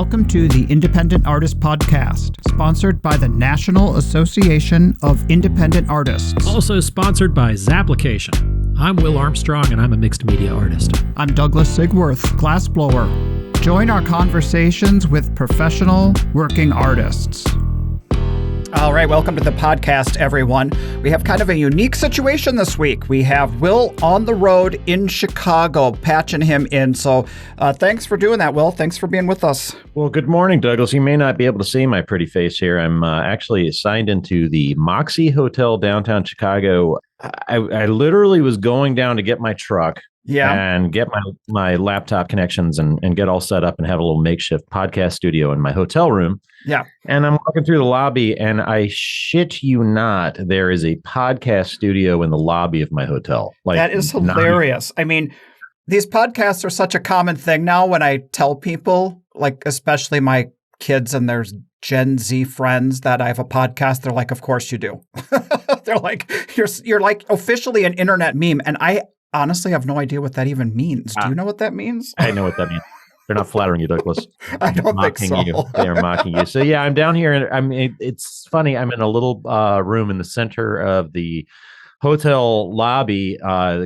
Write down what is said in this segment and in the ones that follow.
Welcome to the Independent Artist Podcast, sponsored by the National Association of Independent Artists. Also sponsored by Zapplication. I'm Will Armstrong, and I'm a mixed media artist. I'm Douglas Sigworth, glassblower. Join our conversations with professional working artists. All right, welcome to the podcast, everyone. We have kind of a unique situation this week. We have Will on the road in Chicago, patching him in. So thanks for doing that, Will. Thanks for being with us. Well, good morning, Douglas. You may not be able to see my pretty face here. I'm actually signed into the Moxie Hotel downtown Chicago. I literally was going down to get my truck. And get my laptop connections and get all set up and have a little makeshift podcast studio in my hotel room. Yeah. And I'm walking through the lobby, and I shit you not, there is a podcast studio in the lobby of my hotel. Like, that is hilarious. I mean, these podcasts are such a common thing now. When I tell people, like especially my kids and there's Gen Z friends that I have a podcast, they're like, of course you do. They're like, you're like officially an internet meme. And I honestly have no idea what that even means. Do you know what that means? I know what that means. They're not flattering you, Douglas. I don't think so. You. They are mocking you. So yeah, I'm down here, and it's funny. I'm in a little room in the center of the hotel lobby,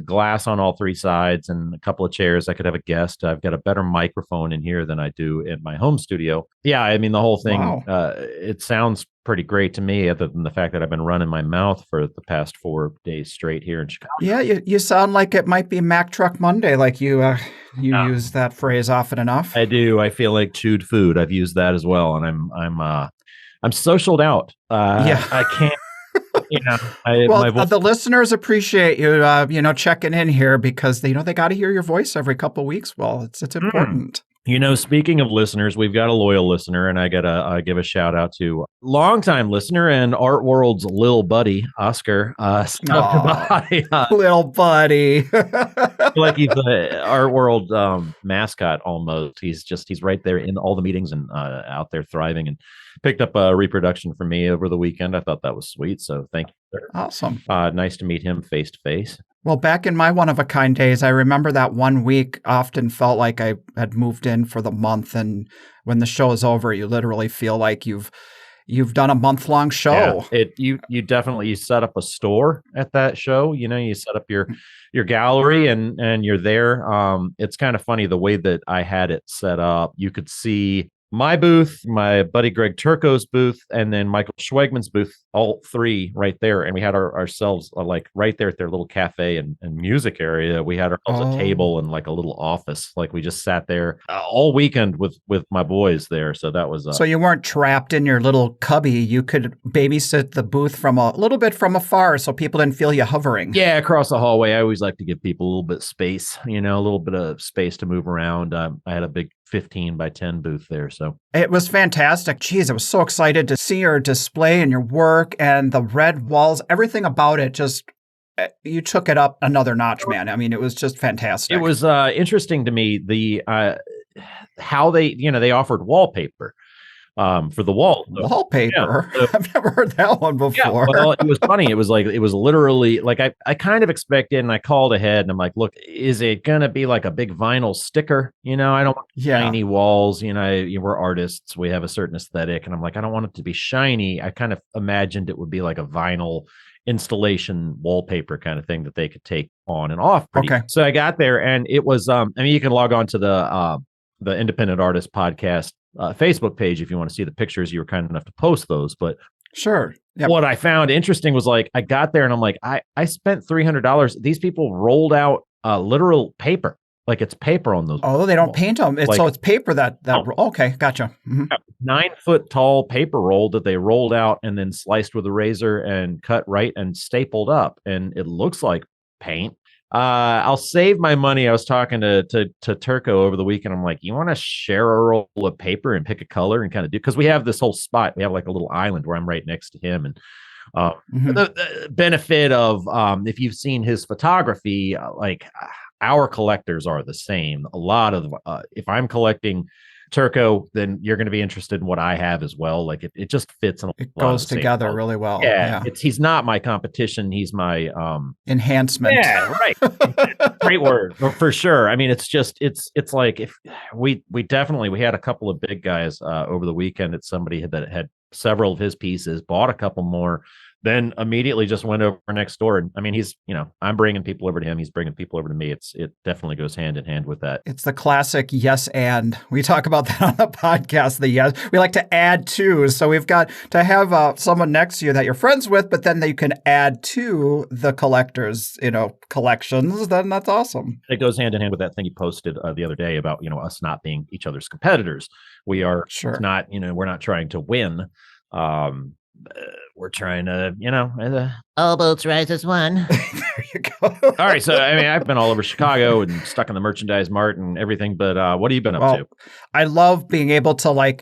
glass on all three sides, and a couple of chairs. I could have a guest. I've got a better microphone in here than I do in my home studio. Yeah, I mean the whole thing. Wow. It sounds pretty great to me, other than the fact that I've been running my mouth for the past 4 days straight here in Chicago. Yeah, you sound like it might be Mac Truck Monday. Like you use that phrase often enough. I do. I feel like chewed food. I've used that as well, and I'm socialed out. I can't. The listeners appreciate you, checking in here because they got to hear your voice every couple of weeks. Well, it's important. Speaking of listeners, we've got a loyal listener, and I got to give a shout out to longtime listener and Art World's Lil Buddy, Oscar. Lil Buddy. Like he's the Art World mascot almost. He's right there in all the meetings and out there thriving, and picked up a reproduction for me over the weekend. I thought that was sweet. So thank you, sir. Awesome. Nice to meet him face to face. Well, back in my one-of-a-kind days, I remember that 1 week often felt like I had moved in for the month. And when the show is over, you literally feel like you've done a month-long show. Yeah, you definitely set up a store at that show. You set up your gallery and you're there. It's kind of funny the way that I had it set up. You could see my booth, my buddy Greg Turco's booth, and then Michael Schwegman's booth, all three right there. And we had ourselves like right there at their little cafe and music area. We had ourselves a table and like a little office. Like we just sat there all weekend with my boys there. So that was so you weren't trapped in your little cubby. You could babysit the booth from a little bit from afar, so people didn't feel you hovering. Yeah, across the hallway. I always like to give people a little bit of space. A little bit of space to move around. I had a big 15 by 10 booth there. So it was fantastic. Geez, I was so excited to see your display and your work and the red walls, everything about it. Just, you took it up another notch, man. I mean, it was just fantastic. It was interesting to me, how they offered wallpaper for the wall. Wallpaper? Yeah. I've never heard that one before. Yeah, well, it was funny. It was literally like I kind of expected, and I called ahead and I'm like, look, is it going to be like a big vinyl sticker? I don't want shiny walls. We're artists. We have a certain aesthetic. And I'm like, I don't want it to be shiny. I kind of imagined it would be like a vinyl installation wallpaper kind of thing that they could take on and off. Okay. So I got there, and it was, you can log on to the Independent Artist Podcast Facebook page if you want to see the pictures. You were kind enough to post those, but sure. Yep. What I found interesting was like I got there and I'm like, I spent $300. These people rolled out literal paper, like it's paper on those. Oh, they don't paint them. So it's paper that. Okay, gotcha. Mm-hmm. 9 foot tall paper roll that they rolled out and then sliced with a razor and cut right and stapled up, and it looks like paint. I'll save my money. I was talking to Turco over the weekend. I'm like, you want to share a roll of paper and pick a color and kind of do, because we have this whole spot. We have like a little island where I'm right next to him. And the benefit of, if you've seen his photography, like our collectors are the same. A lot of, if I'm collecting Turco, then you're going to be interested in what I have as well. Like it just fits in it goes together really well. Yeah. He's not my competition. He's my enhancement. Yeah, right. Great word for sure. I mean, it's like if we had a couple of big guys over the weekend that somebody that had several of his pieces, bought a couple more, then immediately just went over next door. And I mean, he's, I'm bringing people over to him. He's bringing people over to me. It definitely goes hand in hand with that. It's the classic yes and. We talk about that on the podcast. The yes, we like to add to. So we've got to have someone next to you that you're friends with, but then you can add to the collectors, collections. Then that's awesome. It goes hand in hand with that thing you posted the other day about, us not being each other's competitors. We are not, we're not trying to win. We're trying to, all boats rise as one. There you go. All right. So, I mean, I've been all over Chicago and stuck in the merchandise mart and everything, but what have you been up to? I love being able to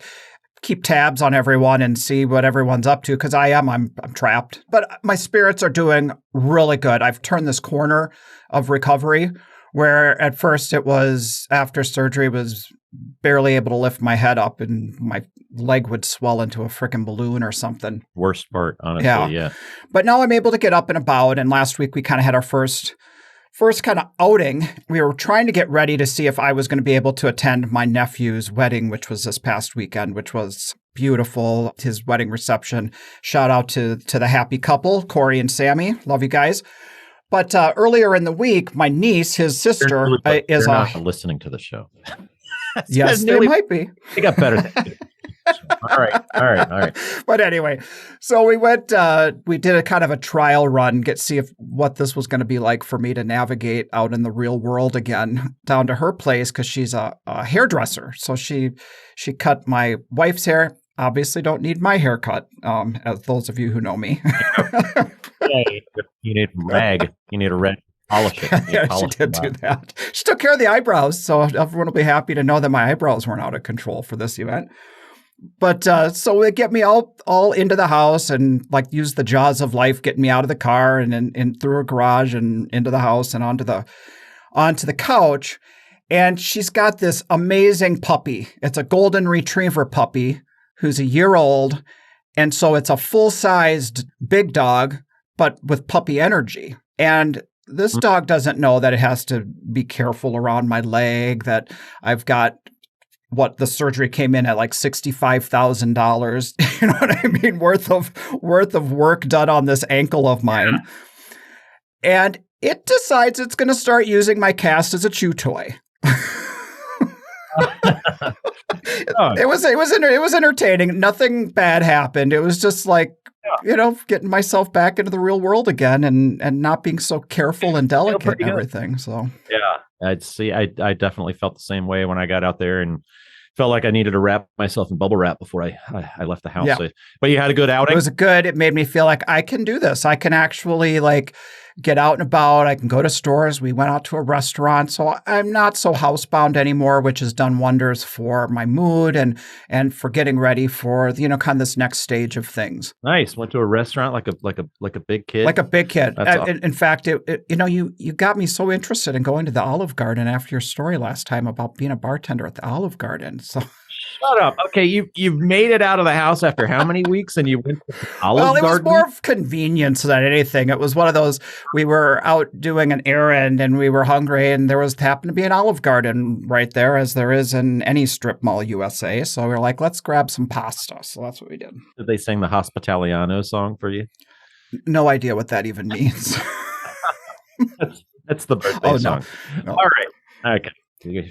keep tabs on everyone and see what everyone's up to because I'm trapped, but my spirits are doing really good. I've turned this corner of recovery where at first it was after surgery was barely able to lift my head up and my leg would swell into a freaking balloon or something. Worst part, honestly. Yeah. But now I'm able to get up and about. And last week we kind of had our first kind of outing. We were trying to get ready to see if I was going to be able to attend my nephew's wedding, which was this past weekend, which was beautiful. His wedding reception. Shout out to the happy couple, Corey and Sammy. Love you guys. But earlier in the week, my niece, his sister, is not listening to the show. Yes, they might be. They got better than All right. But anyway, so we went, we did a kind of a trial run, see what this was going to be like for me to navigate out in the real world again, down to her place because she's a hairdresser. So she cut my wife's hair. Obviously don't need my haircut, as those of you who know me. You need rag. You need a red. Polish it. Yeah, she did do that. She took care of the eyebrows, so everyone will be happy to know that my eyebrows weren't out of control for this event. But so they get me all into the house and use the jaws of life, getting me out of the car and through a garage and into the house and onto the couch. And she's got this amazing puppy. It's a golden retriever puppy who's a year old, and so it's a full-sized big dog, but with puppy energy. And this dog doesn't know that it has to be careful around my leg, that I've got what the surgery came in at $65,000, you know what I mean, worth of work done on this ankle of mine. And it decides it's going to start using my cast as a chew toy. It was entertaining. Nothing bad happened. It was just getting myself back into the real world again and not being so careful and delicate and everything. So yeah, I definitely felt the same way when I got out there and felt like I needed to wrap myself in bubble wrap before I left the house. Yeah. But you had a good outing. It made me feel like I can do this. I can actually get out and about. I can go to stores. We went out to a restaurant. So I'm not so housebound anymore, which has done wonders for my mood and for getting ready for, kind of this next stage of things. Nice. Went to a restaurant like a big kid. Like a big kid. In fact, you got me so interested in going to the Olive Garden after your story last time about being a bartender at the Olive Garden. So shut up. Okay, you've made it out of the house after how many weeks, and you went to the Olive Garden? Well, it was more of convenience than anything. It was one of those, we were out doing an errand and we were hungry, and there happened to be an Olive Garden right there, as there is in any strip mall USA. So we were like, let's grab some pasta. So that's what we did. Did they sing the Hospitaliano song for you? No idea what that even means. That's the birthday song. No. All right. Okay.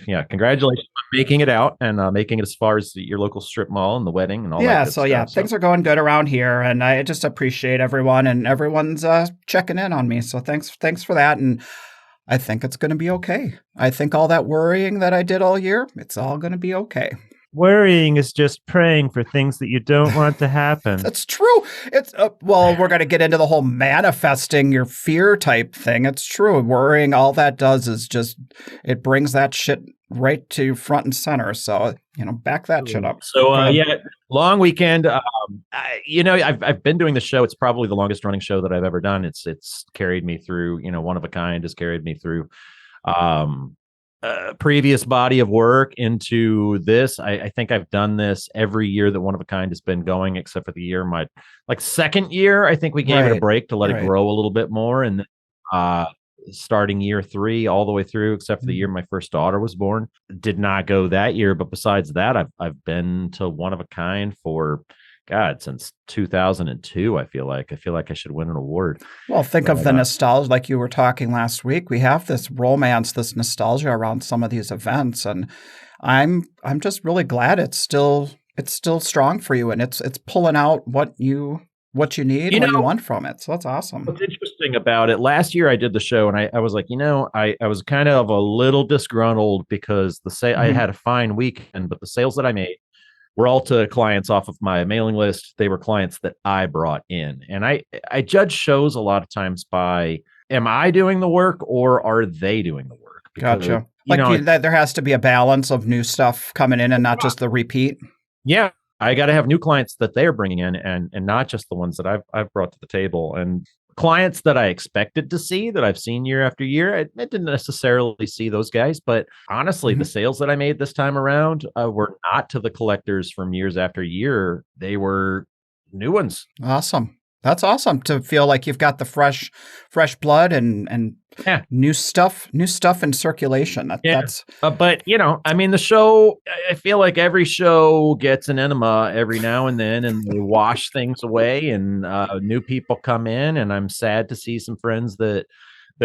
Yeah, congratulations on making it out and making it as far as your local strip mall and the wedding and all that. Yeah, so things are going good around here, and I just appreciate everyone, and everyone's checking in on me. So thanks for that, and I think it's going to be okay. I think all that worrying that I did all year, it's all going to be okay. Worrying is just praying for things that you don't want to happen. That's true. It's we're going to get into the whole manifesting your fear type thing. It's true. Worrying, all that does is just, it brings that shit right to front and center. So, back that shit up. So, long weekend. I've been doing the show. It's probably the longest running show that I've ever done. It's carried me through, one of a kind has carried me through, previous body of work into this. I think I've done this every year that One of a Kind has been going, except for the year my second year. I think we gave it a break to let it grow a little bit more, and starting year 3 all the way through, except for the year my first daughter was born, did not go that year. But besides that, I've been to One of a Kind for since 2002. I feel like I should win an award. Well, think of the nostalgia, like you were talking last week. We have this romance, this nostalgia around some of these events, and I'm just really glad it's still strong for you, and it's pulling out what you need, what you want from it. So that's awesome. What's interesting about it, last year I did the show, and I was like, I was kind of a little disgruntled because I had a fine weekend, but the sales that I made were all to clients off of my mailing list. They were clients that I brought in. And I judge shows a lot of times by, am I doing the work or are they doing the work? Because, gotcha. There has to be a balance of new stuff coming in and not just the repeat. Yeah. I got to have new clients that they're bringing in and not just the ones that I've brought to the table. And clients that I expected to see, that I've seen year after year, I didn't necessarily see those guys. But honestly, the sales that I made this time around were not to the collectors from years after year. They were new ones. Awesome. That's awesome to feel like you've got the fresh blood and new stuff in circulation. That's but the show, I feel like every show gets an enema every now and then, and they wash things away, and new people come in, and I'm sad to see some friends that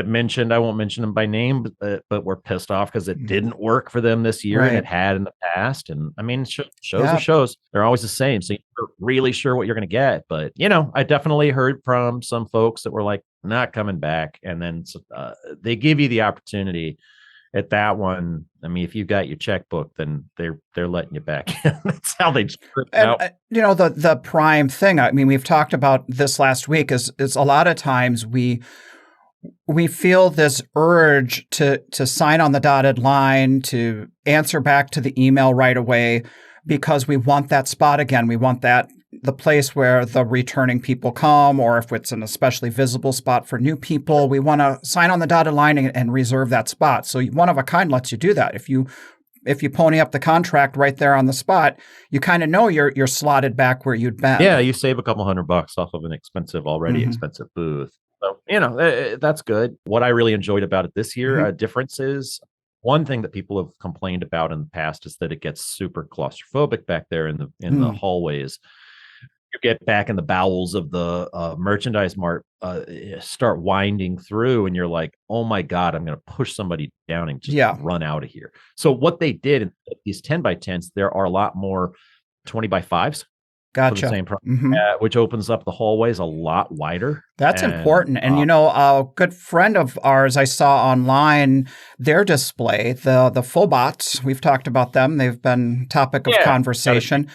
mentioned, I won't mention them by name, but were pissed off because it didn't work for them this year, and it had in the past. And shows are shows. They're always the same. So you're not really sure what you're going to get. But, I definitely heard from some folks that were like, not coming back. And then they give you the opportunity at that one. I mean, if you got your checkbook, then they're letting you back in. That's how they script out. The prime thing, I mean, we've talked about this last week, is a lot of times we feel this urge to sign on the dotted line, to answer back to the email right away, because we want that spot again. We want the place where the returning people come, or if it's an especially visible spot for new people, we want to sign on the dotted line and reserve that spot. So One of a Kind lets you do that. If you pony up the contract right there on the spot, you kind of know you're slotted back where you'd been. Yeah, you save a couple $100 off of an already expensive booth. So, that's good. What I really enjoyed about it this year, differences. One thing that people have complained about in the past is that it gets super claustrophobic back there in the hallways. You get back in the bowels of the merchandise mart, start winding through, and you're like, oh my God, I'm going to push somebody down and just run out of here. So what they did in these 10x10s, there are a lot more 20x5s. Gotcha. The same which opens up the hallways a lot wider. That's important. And, a good friend of ours, I saw online their display, the Fullbots. We've talked about them. They've been topic of conversation.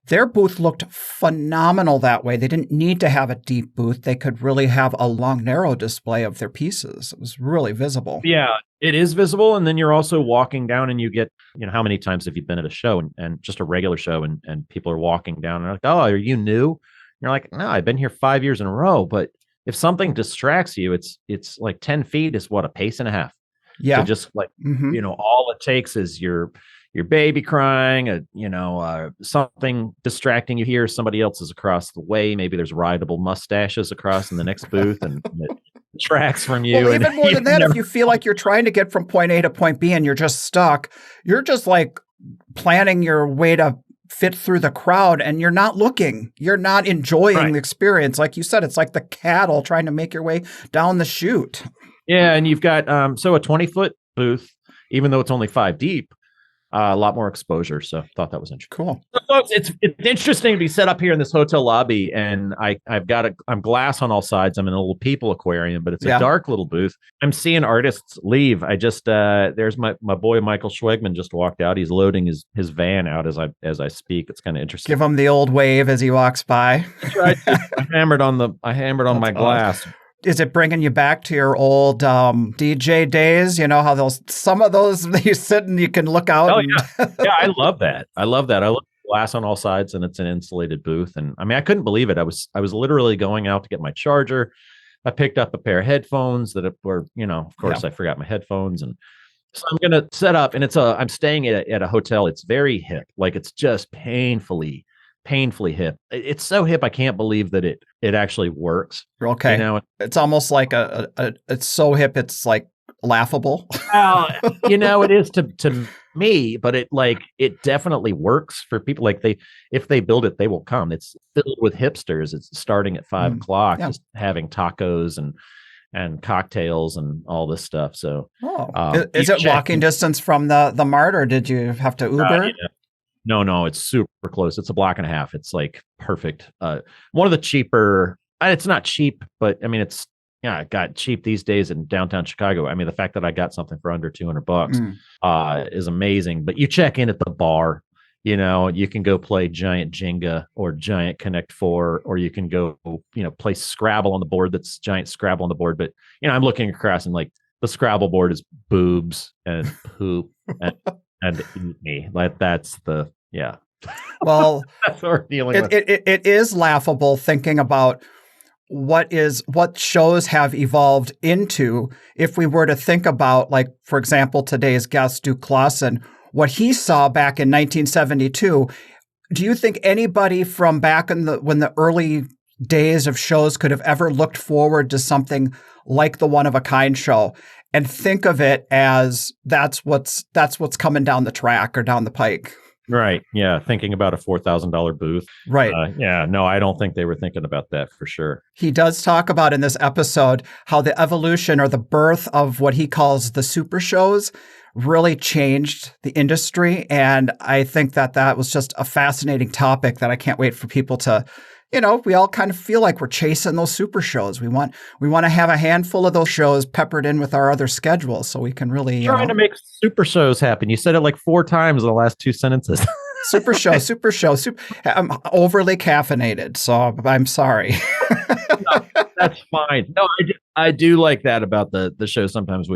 Their booth looked phenomenal that way. They didn't need to have a deep booth. They could really have a long, narrow display of their pieces. It was really visible. Yeah, it is visible. And then you're also walking down and you get, how many times have you been at a show and just a regular show and people are walking down and they're like, oh, are you new? And you're like, no, I've been here 5 years in a row. But if something distracts you, it's like 10 feet is what, a pace and a half. Yeah. So just like, all it takes is your baby crying, something distracting you here. Somebody else is across the way. Maybe there's rideable mustaches across in the next booth and it tracks from you. Well, even more than that, if you feel like you're trying to get from point A to point B and you're just stuck, you're just like planning your way to fit through the crowd and you're not looking. You're not enjoying the experience. Like you said, it's like the cattle trying to make your way down the chute. Yeah, and you've got a 20-foot booth, even though it's only 5 deep. A lot more exposure, so thought that was interesting. Cool. So folks, it's interesting to be set up here in this hotel lobby, and I'm glass on all sides. I'm in a little people aquarium, but it's a dark little booth. I'm seeing artists leave. I just there's my boy Michael Schwegman just walked out. He's loading his van out as I speak. It's kind of interesting. Give him the old wave as he walks by. That's right. I hammered on my glass. Is it bringing you back to your old DJ days? You know how some of those you sit and you can look out. Oh, yeah, I love that. I love glass on all sides, and it's an insulated booth. And I mean, I couldn't believe it. I was literally going out to get my charger. I picked up a pair of headphones that were, of course, I forgot my headphones, and So I'm gonna set up, and I'm staying at a hotel. It's very hip, like it's just painfully hip. It's so hip, I can't believe that it actually works. Okay, You know, it's almost like it's so hip, it's like laughable. well, it is to me, but it definitely works for people. Like if they build it, they will come. It's filled with hipsters. It's starting at 5 o'clock, Yeah. just having tacos and cocktails and all this stuff. So, Is it walking distance from the mart, or did you have to Uber? No, it's super close. It's a block and a half. It's like perfect. One of the cheaper. It's not cheap, but I mean, it got cheap these days in downtown Chicago. I mean, the fact that I got something for under $200 is amazing. But you check in at the bar. You can go play giant Jenga or giant Connect Four, or you can go, play Scrabble on the board. That's giant Scrabble on the board. But, I'm looking across and like the Scrabble board is boobs and poop and eat me. Like that's yeah. Well, that's what we're dealing with. It is laughable thinking about what shows have evolved into. If we were to think about, like, for example, today's guest, Duke Klassen, what he saw back in 1972, do you think anybody from back when the early days of shows could have ever looked forward to something like the One of a Kind show and think of it as that's what's coming down the track or down the pike? Right. Yeah. Thinking about a $4,000 booth. Right. Yeah. No, I don't think they were thinking about that for sure. He does talk about in this episode how the evolution or the birth of what he calls the super shows really changed the industry. And I think that was just a fascinating topic that I can't wait for people to, we all kind of feel like we're chasing those super shows. We want to have a handful of those shows peppered in with our other schedules so we can really trying to make super shows happen. You said it like 4 times in the last 2 sentences. Super show. I'm overly caffeinated, so I'm sorry. No, that's fine. No, I do like that about the show. Sometimes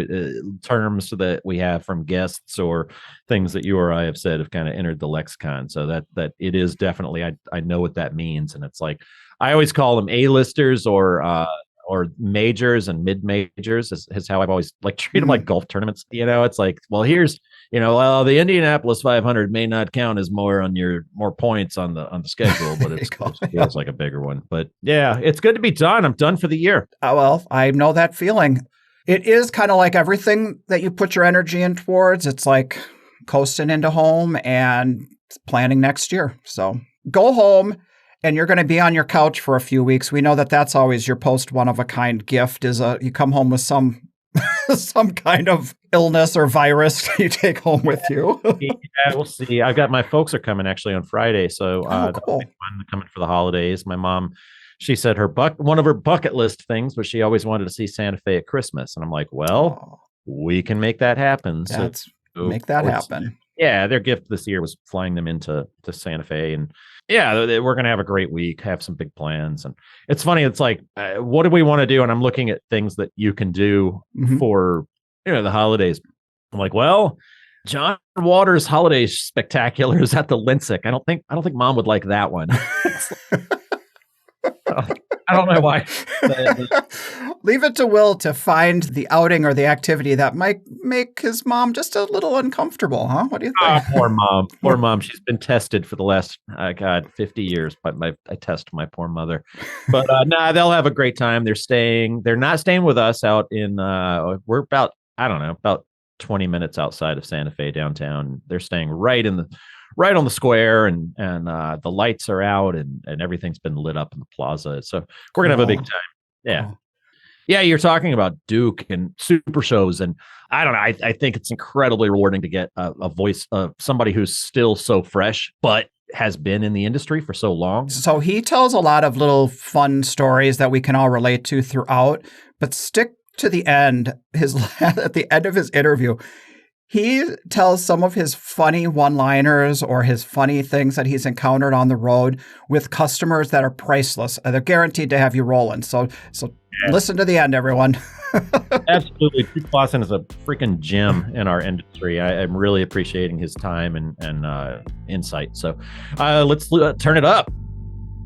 terms that we have from guests or things that you or I have said have kind of entered the lexicon. So that it is definitely, I know what that means. And it's like, I always call them A-listers or majors and mid-majors is how I've always treat them like golf tournaments. It's like, well, here's, the Indianapolis 500 may not count as more points on the schedule, but it feels like a bigger one. But yeah, it's good to be done. I'm done for the year. Well, I know that feeling. It is kind of like everything that you put your energy in towards. It's like coasting into home and planning next year. So go home. And you're going to be on your couch for a few weeks. We know that that's always your post one of a kind gift is you come home with some kind of illness or virus you take home with you. Yeah, we'll see. I've got my folks are coming actually on Friday. So cool. Coming for the holidays. My mom, she said one of her bucket list things was she always wanted to see Santa Fe at Christmas. And I'm like, well, we can make that happen. Make that happen. Yeah, their gift this year was flying them into Santa Fe, and yeah, we're gonna have a great week, have some big plans, and it's funny. It's like, what do we want to do? And I'm looking at things that you can do for the holidays. I'm like, well, John Waters' Holiday Spectacular is at the Linsick. I don't think Mom would like that one. I don't know why. Leave it to Will to find the outing or the activity that might make his mom just a little uncomfortable, huh? What do you think? Poor mom. She's been tested for the last 50 years, but I test my poor mother. But they'll have a great time. They're not staying with us out in we're about 20 minutes outside of Santa Fe downtown. They're staying right on the square, and the lights are out and everything's been lit up in the plaza. So we're gonna have a big time. Yeah. Yeah, you're talking about Duke and super shows, and I don't know. I think it's incredibly rewarding to get a voice of somebody who's still so fresh, but has been in the industry for so long. So he tells a lot of little fun stories that we can all relate to throughout, but stick to the end. At the end of his interview, he tells some of his funny one-liners or his funny things that he's encountered on the road with customers that are priceless. They're guaranteed to have you rolling. So listen to the end, everyone. Absolutely. Duke Klassen is a freaking gem in our industry. I'm really appreciating his time and insight. So let's turn it up.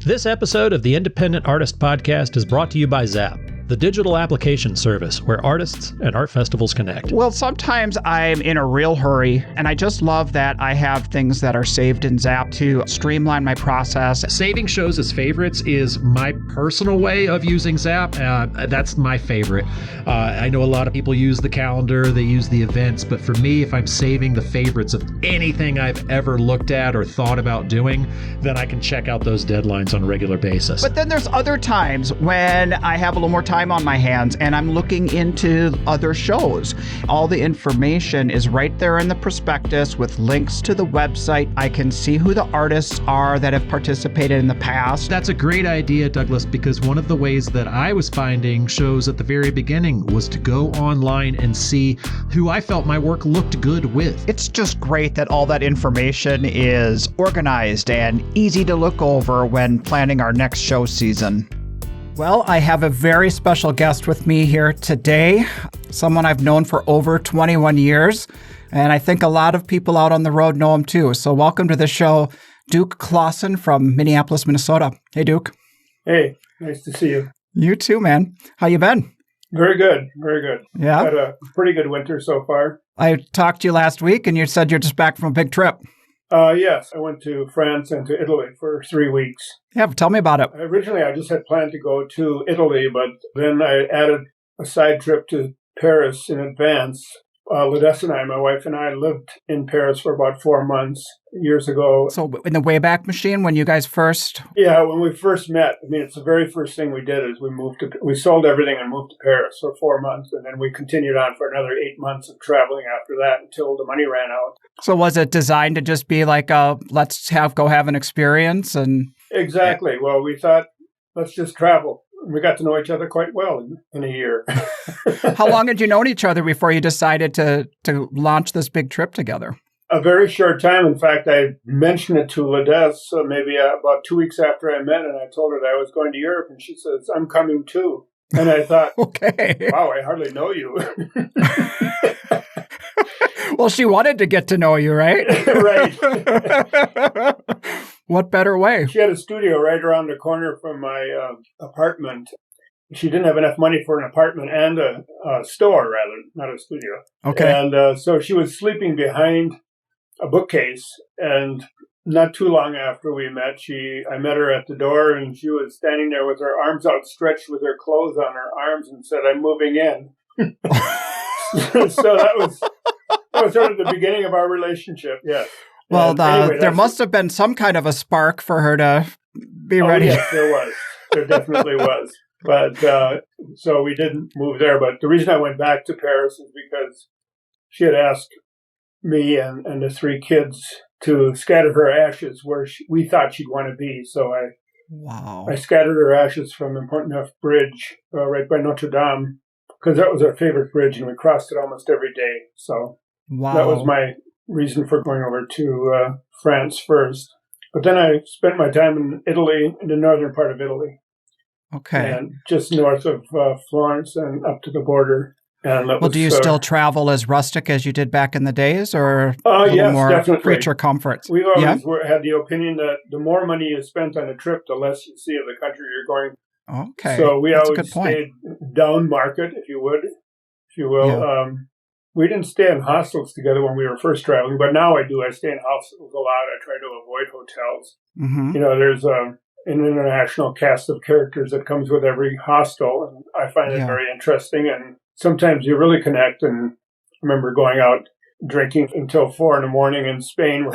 This episode of the Independent Artist Podcast is brought to you by Zap. the digital application service where artists and art festivals connect. Well, sometimes I'm in a real hurry, and I just love that I have things that are saved in Zap to streamline my process. Saving shows as favorites is my personal way of using Zap. That's my favorite. I know a lot of people use the calendar, they use the events, but for me, if I'm saving the favorites of anything I've ever looked at or thought about doing, then I can check out those deadlines on a regular basis. But then there's other times when I have a little more time on my hands and I'm looking into other shows. All the information is right there in the prospectus with links to the website. I can see who the artists are that have participated in the past. That's a great idea, Douglas, because one of the ways that I was finding shows at the very beginning was to go online and see who I felt my work looked good with. It's just great that all that information is organized and easy to look over when planning our next show season. Well, I have a very special guest with me here today, someone I've known for over 21 years, and I think a lot of people out on the road know him too. So welcome to the show, Duke Klassen from Minneapolis, Minnesota. Hey, Duke. Hey, nice to see you. You too, man. How you been? Very good, very good. Yeah? Had a pretty good winter so far. I talked to you last week, and you said you're just back from a big trip. Yes, I went to France and to Italy for 3 weeks. Yeah, tell me about it. Originally, I just had planned to go to Italy, but then I added a side trip to Paris in advance. Ladessa and I, my wife and I, lived in Paris for about 4 months years ago. So in the Wayback Machine, when you guys first... Yeah, when we first met, I mean, it's the very first thing we did is we sold everything and moved to Paris for 4 months. And then we continued on for another 8 months of traveling after that until the money ran out. So was it designed to just be like let's go have an experience? And Exactly. Well, we thought, let's just travel. We got to know each other quite well in a year. How long had you known each other before you decided to launch this big trip together? A very short time. In fact, I mentioned it to Ladessa maybe about 2 weeks after I met, and I told her that I was going to Europe, and she says, I'm coming too. And I thought, okay. Wow, I hardly know you. Well, she wanted to get to know you, right? Right. What better way? She had a studio right around the corner from my apartment. She didn't have enough money for an apartment and a store, rather, not a studio. Okay. And so she was sleeping behind a bookcase. And not too long after we met, I met her at the door, and she was standing there with her arms outstretched with her clothes on her arms and said, I'm moving in. So that was sort of the beginning of our relationship, yes. Well, Anyway, there must have been some kind of a spark for her to be ready. Yes, there was. There definitely was. But so we didn't move there. But the reason I went back to Paris is because she had asked me and the 3 kids to scatter her ashes where we thought she'd want to be. So I scattered her ashes from the Pont-Neuf Bridge right by Notre Dame, because that was our favorite bridge, and we crossed it almost every day. So that was my reason for going over to France first. But then I spent my time in Italy, in the northern part of Italy. Okay. And just north of Florence and up to the border. And do you still travel as rustic as you did back in the days, or a little yes, more definitely. creature comforts? We always had the opinion that the more money you spent on a trip, the less you see of the country you're going. Okay. So we That's always stayed down market, if you will. Yeah. We didn't stay in hostels together when we were first traveling, but now I do. I stay in hostels a lot. I try to avoid hotels. Mm-hmm. You know, there's an international cast of characters that comes with every hostel, and I find it very interesting. And sometimes you really connect. And I remember going out drinking until 4 a.m. in Spain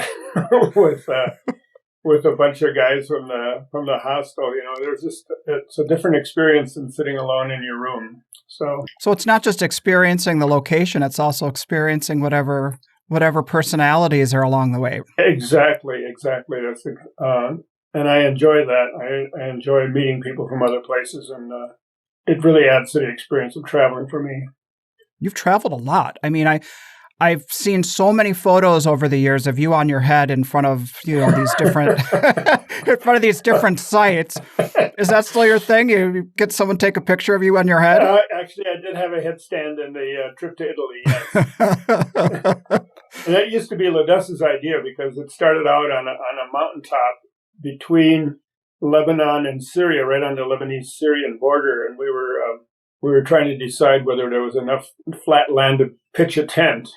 with a bunch of guys from the hostel. You know, it's a different experience than sitting alone in your room. So it's not just experiencing the location; it's also experiencing whatever personalities are along the way. Exactly. That's and I enjoy that. I enjoy meeting people from other places, and it really adds to the experience of traveling for me. You've traveled a lot. I mean, I've seen so many photos over the years of you on your head in front of these different in front of these different sites. Is that still your thing? You get someone take a picture of you on your head? Actually, I did have a headstand in the trip to Italy. Yes. And that used to be Ladessa's idea, because it started out on a mountaintop between Lebanon and Syria, right on the Lebanese-Syrian border, and we were we were trying to decide whether there was enough flat land to pitch a tent.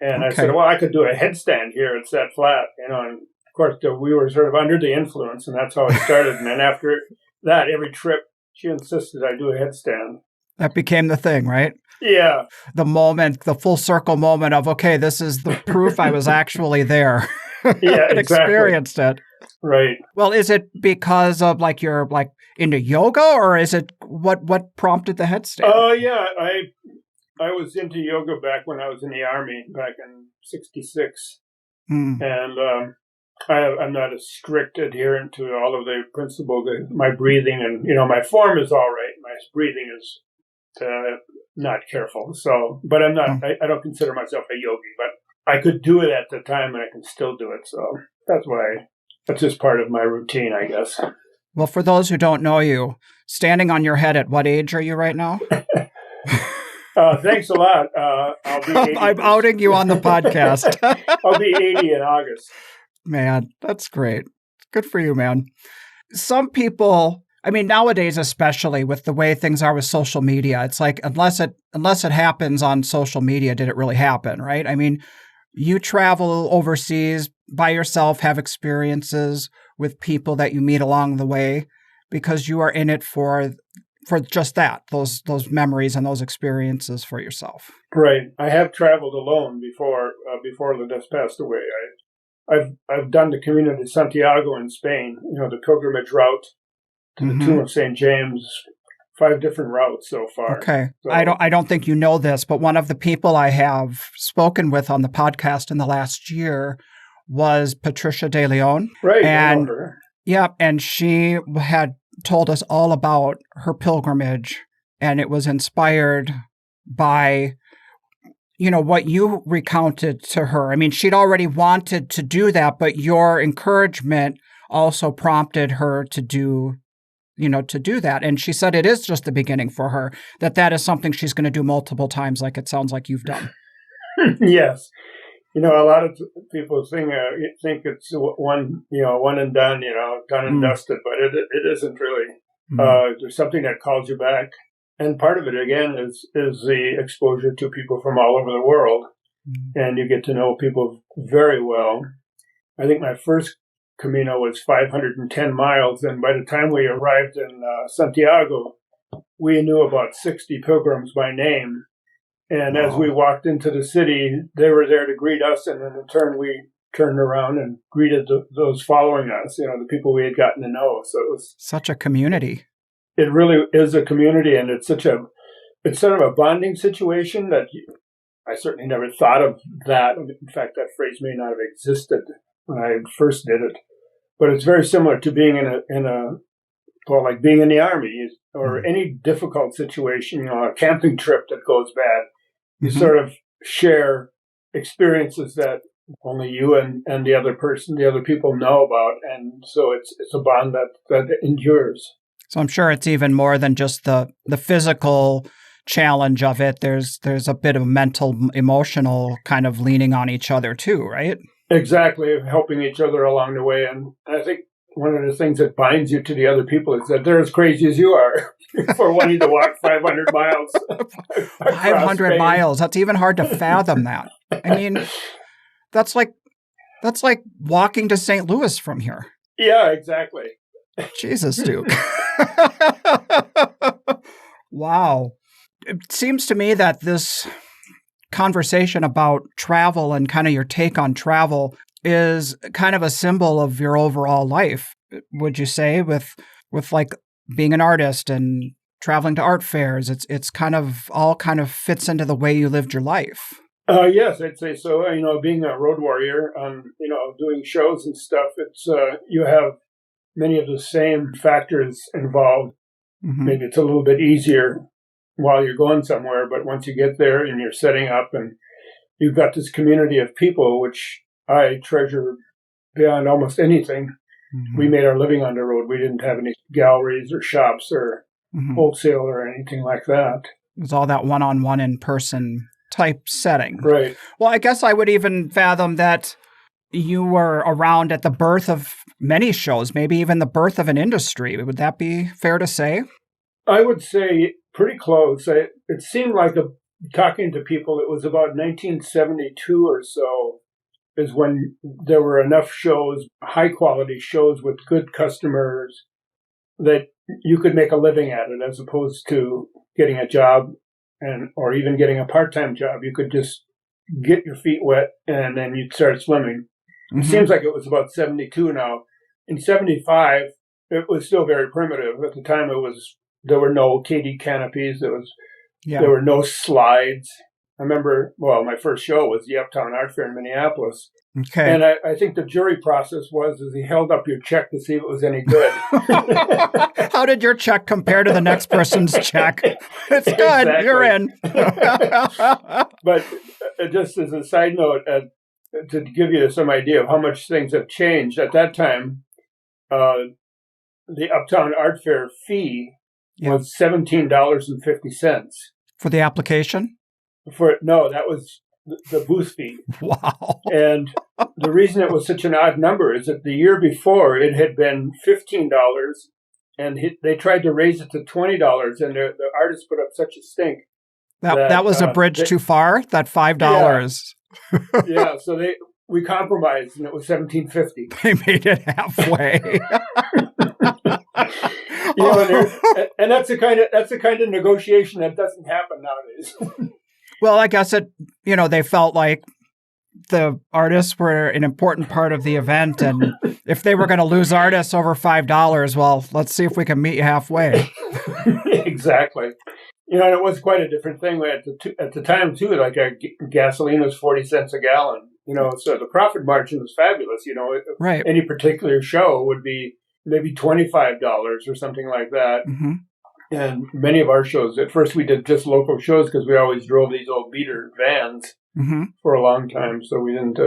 And I said, well, I could do a headstand here. It's that flat, and of course, we were sort of under the influence, and that's how it started. And then after that, every trip, she insisted I do a headstand. That became the thing, right? Yeah. The full circle moment of, okay, this is the proof I was actually there. Yeah, exactly. Experienced it. Right. Well, is it because of you're into yoga, or is it what prompted the headstand? Oh, yeah. I was into yoga back when I was in the Army, back in 1966. And I'm not a strict adherent to all of the principles of my breathing. And, my form is all right. My breathing is not careful. So, but I'm not, I don't consider myself a yogi, but I could do it at the time and I can still do it. So that's just part of my routine, I guess. Well, for those who don't know you, standing on your head, at what age are you right now? Thanks a lot. I'll be 80 I'm outing you on the podcast. I'll be 80 in August. Man, that's great. Good for you, man. Some people, nowadays, especially with the way things are with social media, it's like, unless it happens on social media, did it really happen, right? You travel overseas by yourself, have experiences with people that you meet along the way because you are in it for just that, those memories and those experiences for yourself. Right. I have traveled alone before Linda's passed away. I've done the Camino de Santiago in Spain, the pilgrimage route to the Tomb of St. James, 5 different routes so far. Okay. So, I don't think you know this, but one of the people I have spoken with on the podcast in the last year was Patricia De Leon. Right. And, I know her. Yeah, and she had told us all about her pilgrimage, and it was inspired by what you recounted to her. She'd already wanted to do that, but your encouragement also prompted her to do that. And she said it is just the beginning for her, that is something she's going to do multiple times, like it sounds like you've done. Yes. A lot of people think it's one and done, done and dusted, but it isn't really. There's something that calls you back. And part of it, again, is the exposure to people from all over the world. And you get to know people very well. I think my first Camino was 510 miles. And by the time we arrived in Santiago, we knew about 60 pilgrims by name. And as we walked into the city, they were there to greet us. And then in turn, we turned around and greeted those following us, the people we had gotten to know. So it was such a community. It really is a community, and it's sort of a bonding situation that I certainly never thought of that. In fact, that phrase may not have existed when I first did it, but it's very similar to being like being in the Army or any difficult situation, a camping trip that goes bad. You sort of share experiences that only you and the other people know about, and so it's a bond that endures. So I'm sure it's even more than just the physical challenge of it. There's a bit of mental, emotional kind of leaning on each other too, right? Exactly, helping each other along the way. And I think one of the things that binds you to the other people is that they're as crazy as you are for wanting to walk 500 miles. 500 miles. That's even hard to fathom that. That's like walking to St. Louis from here. Yeah, exactly. Jesus, Duke. Wow. It seems to me that this conversation about travel and kind of your take on travel is kind of a symbol of your overall life, would you say, with like being an artist and traveling to art fairs? It's kind of all kind of fits into the way you lived your life. Yes, I'd say so. Being a road warrior, doing shows and stuff, it's you have many of the same factors involved. Maybe it's a little bit easier while you're going somewhere, but once you get there and you're setting up and you've got this community of people, which I treasure beyond almost anything. We made our living on the road. We didn't have any galleries or shops or wholesale or anything like that. It was all that one-on-one in-person type setting. Right. Well, I guess I would even fathom that you were around at the birth of many shows, maybe even the birth of an industry. Would that be fair to say? I would say pretty close. It seemed like talking to people, it was about 1972 or so is when there were enough shows, high quality shows with good customers that you could make a living at it as opposed to getting a job or even getting a part-time job. You could just get your feet wet and then you'd start swimming. Mm-hmm. It seems like it was about 72 now. In 75, it was still very primitive. At the time, there were no KD canopies. There were no slides. I remember, my first show was the Uptown Art Fair in Minneapolis. Okay. And I think the jury process was he held up your check to see if it was any good. How did your check compare to the next person's check? It's good. Exactly. You're in. But just as a side note, to give you some idea of how much things have changed, at that time, the Uptown Art Fair fee was $17.50. For the application? No, that was the booth fee. Wow. And the reason it was such an odd number is that the year before it had been $15, and they tried to raise it to $20, and the artists put up such a stink. That was a bridge too far, that $5. Yeah, so we compromised, and it was $17.50. They made it halfway. And that's the kind of negotiation that doesn't happen nowadays. Well, I guess they felt like the artists were an important part of the event, and if they were going to lose artists over $5, well, let's see if we can meet you halfway. Exactly. And it was quite a different thing at the time too. Like gasoline was 40 cents a gallon. So the profit margin was fabulous. Right. Any particular show would be maybe $25 or something like that. Mm-hmm. And many of our shows, at first we did just local shows because we always drove these old beater vans for a long time. So we didn't,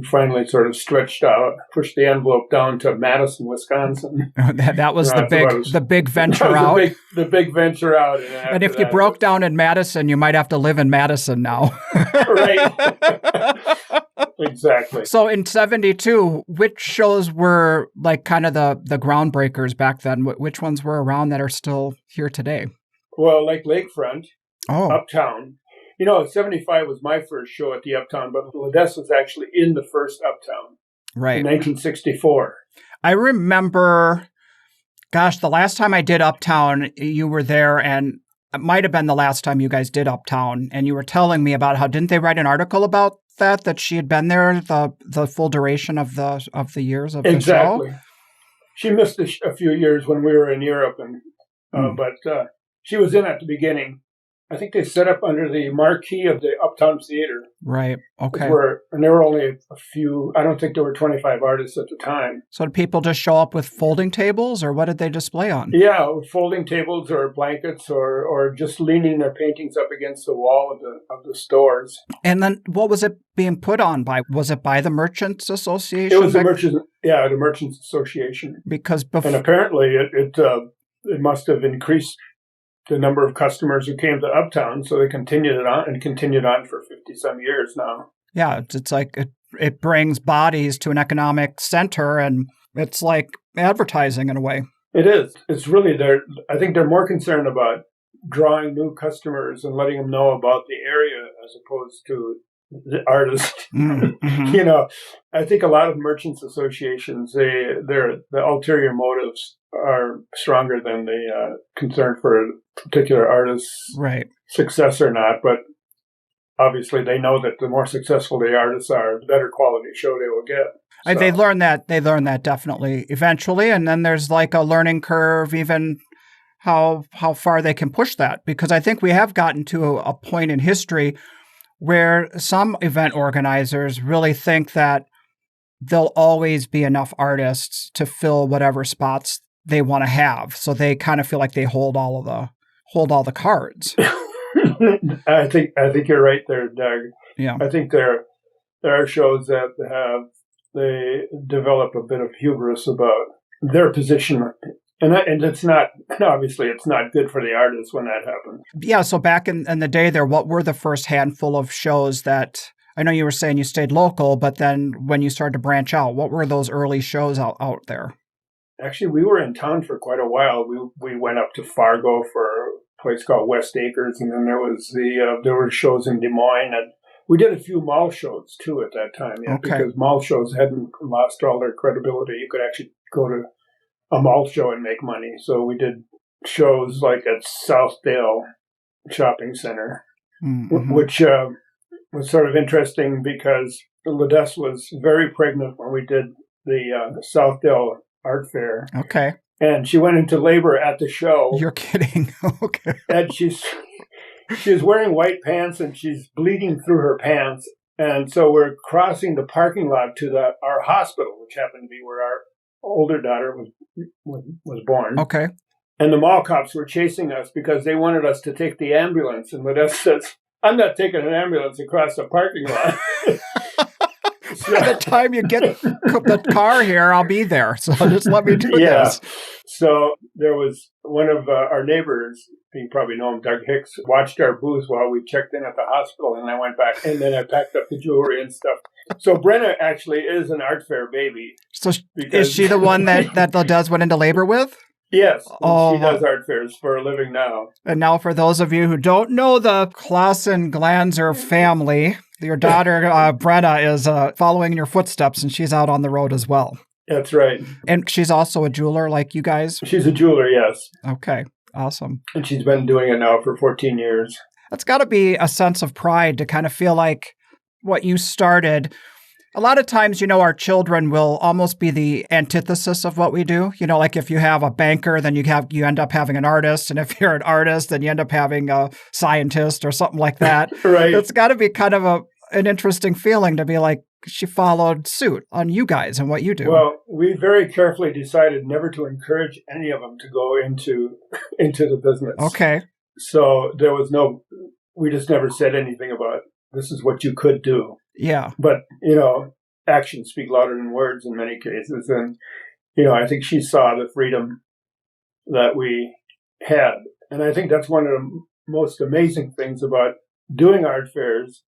finally sort of stretched out, pushed the envelope down to Madison, Wisconsin. That was the big venture out. The big venture out. And if you broke down in Madison, you might have to live in Madison now. Right. Exactly. So in 72, which shows were like kind of the groundbreakers back then? Which ones were around that are still here today? Well, like Lakefront, Uptown. 75 was my first show at the Uptown, but Ledesse was actually in the first Uptown. Right. In 1964. I remember, the last time I did Uptown, you were there, and it might have been the last time you guys did Uptown, and you were telling me about how, didn't they write an article about that she had been there the full duration of the years of the show? Exactly. She missed a few years when we were in Europe, but she was in at the beginning. I think they set up under the marquee of the Uptown Theater. Right. Okay. And there were only a few. I don't think there were 25 artists at the time. So did people just show up with folding tables, or what did they display on? Yeah, folding tables or blankets, or just leaning their paintings up against the wall of the stores. And then what was it being put on by? Was it by the Merchants Association? It was the Merchants Association. And apparently it must have increased the number of customers who came to Uptown, so they continued on for 50-some years now. Yeah, it's like it brings bodies to an economic center, and it's like advertising in a way. It is. It's really I think they're more concerned about drawing new customers and letting them know about the area as opposed to the artist. Mm-hmm. I think a lot of merchants associations, the ulterior motives are stronger than the concern for a particular artist's success or not. But obviously, they know that the more successful the artists are, the better quality show they will get. So. They learn that definitely eventually, and then there's like a learning curve, even how far they can push that. Because I think we have gotten to a point in history where some event organizers really think that there'll always be enough artists to fill whatever spots they want to have. So they kind of feel like they hold all the cards. I think you're right there, Doug. Yeah. I think there are shows that they develop a bit of hubris about their position. And it's not, obviously, it's not good for the artists when that happens. Yeah, so back in the day there, what were the first handful of shows that, I know you were saying you stayed local, but then when you started to branch out, what were those early shows out there? Actually, we were in town for quite a while. We went up to Fargo for place called West Acres, and then there was there were shows in Des Moines, and we did a few mall shows too at that time, because mall shows hadn't lost all their credibility. You could actually go to a mall show and make money. So we did shows like at Southdale Shopping Center, which was sort of interesting because Ladess was very pregnant when we did the Southdale Art Fair. Okay. And she went into labor at the show. You're kidding. Okay. And she's wearing white pants and she's bleeding through her pants. And so we're crossing the parking lot to our hospital, which happened to be where our older daughter was born. Okay. And the mall cops were chasing us because they wanted us to take the ambulance. And Ladess says, "I'm not taking an ambulance across the parking lot." By the time you get the car here, I'll be there. So just let me do this. So there was one of our neighbors, you probably know him, Doug Hicks, watched our booth while we checked in at the hospital, and I went back, and then I packed up the jewelry and stuff. So Brenna actually is an art fair baby. So is she the one that Ladess went into labor with? Yes. She does art fairs for a living now. And now for those of you who don't know the Klassen Glanzer family, your daughter, Brenna, is following in your footsteps, and she's out on the road as well. That's right. And she's also a jeweler like you guys? She's a jeweler, yes. Okay, awesome. And she's been doing it now for 14 years. That's got to be a sense of pride to kind of feel like what you started. A lot of times, our children will almost be the antithesis of what we do. Like if you have a banker, then you end up having an artist. And if you're an artist, then you end up having a scientist or something like that. Right. It's got to be kind of an interesting feeling to be like, she followed suit on you guys and what you do. Well, we very carefully decided never to encourage any of them to go into the business. Okay. So we just never said anything about, this is what you could do. Yeah. But, actions speak louder than words in many cases. And, I think she saw the freedom that we had. And I think that's one of the most amazing things about doing art fairs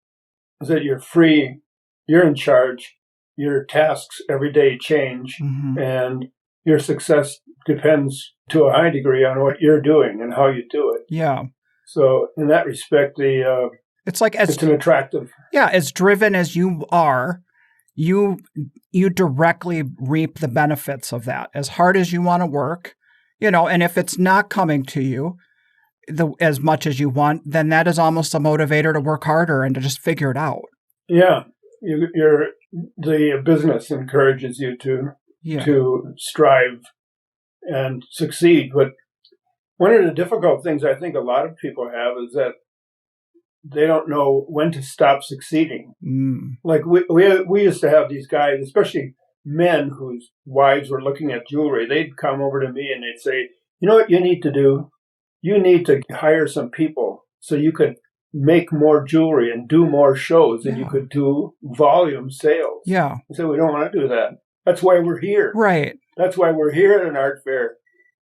is that you're free, you're in charge, your tasks every day change, and your success depends to a high degree on what you're doing and how you do it. Yeah. So in that respect, it's like it's an attractive. Yeah, as driven as you are, you directly reap the benefits of that. As hard as you want to work, and if it's not coming to you as much as you want, then that is almost a motivator to work harder and to just figure it out. Yeah, the business encourages you to strive and succeed. But one of the difficult things I think a lot of people have is that they don't know when to stop succeeding. Like we used to have these guys, especially men whose wives were looking at jewelry. They'd come over to me and they'd say, "You know what you need to do? You need to hire some people so you could make more jewelry and do more shows and you could do volume sales." Yeah. I said, we don't want to do that. That's why we're here. Right. That's why we're here at an art fair,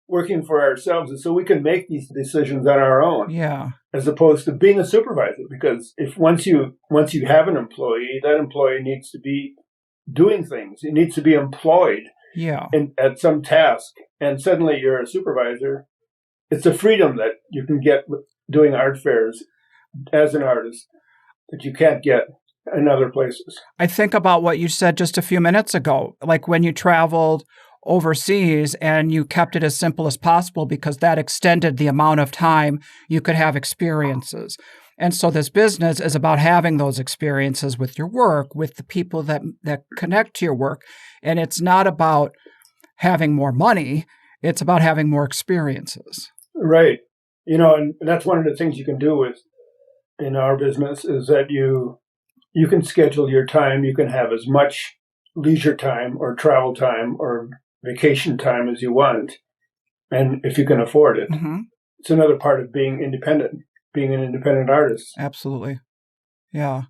working for ourselves, and so we can make these decisions on our own. Yeah. As opposed to being a supervisor, because if once you have an employee, that employee needs to be doing things. It needs to be employed. Yeah. At some task, and suddenly you're a supervisor. It's a freedom that you can get with doing art fairs as an artist that you can't get in other places. I think about what you said just a few minutes ago, like when you traveled overseas and you kept it as simple as possible because that extended the amount of time you could have experiences. And so this business is about having those experiences with your work, with the people that connect to your work. And it's not about having more money. It's about having more experiences. Right. And that's one of the things you can do in our business is that you can schedule your time. You can have as much leisure time or travel time or vacation time as you want. And if you can afford it, it's another part of being independent, being an independent artist. Absolutely. Yeah.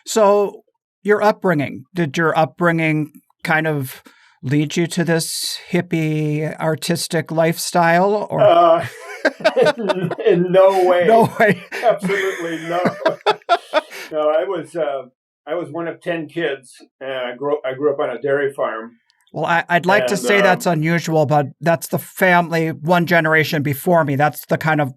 So your upbringing, did your upbringing kind of lead you to this hippie artistic lifestyle? Or in no way. No way. Absolutely no. No, I was one of 10 kids, and I grew up on a dairy farm. Well, I'd like to say that's unusual, but that's the family one generation before me. That's the kind of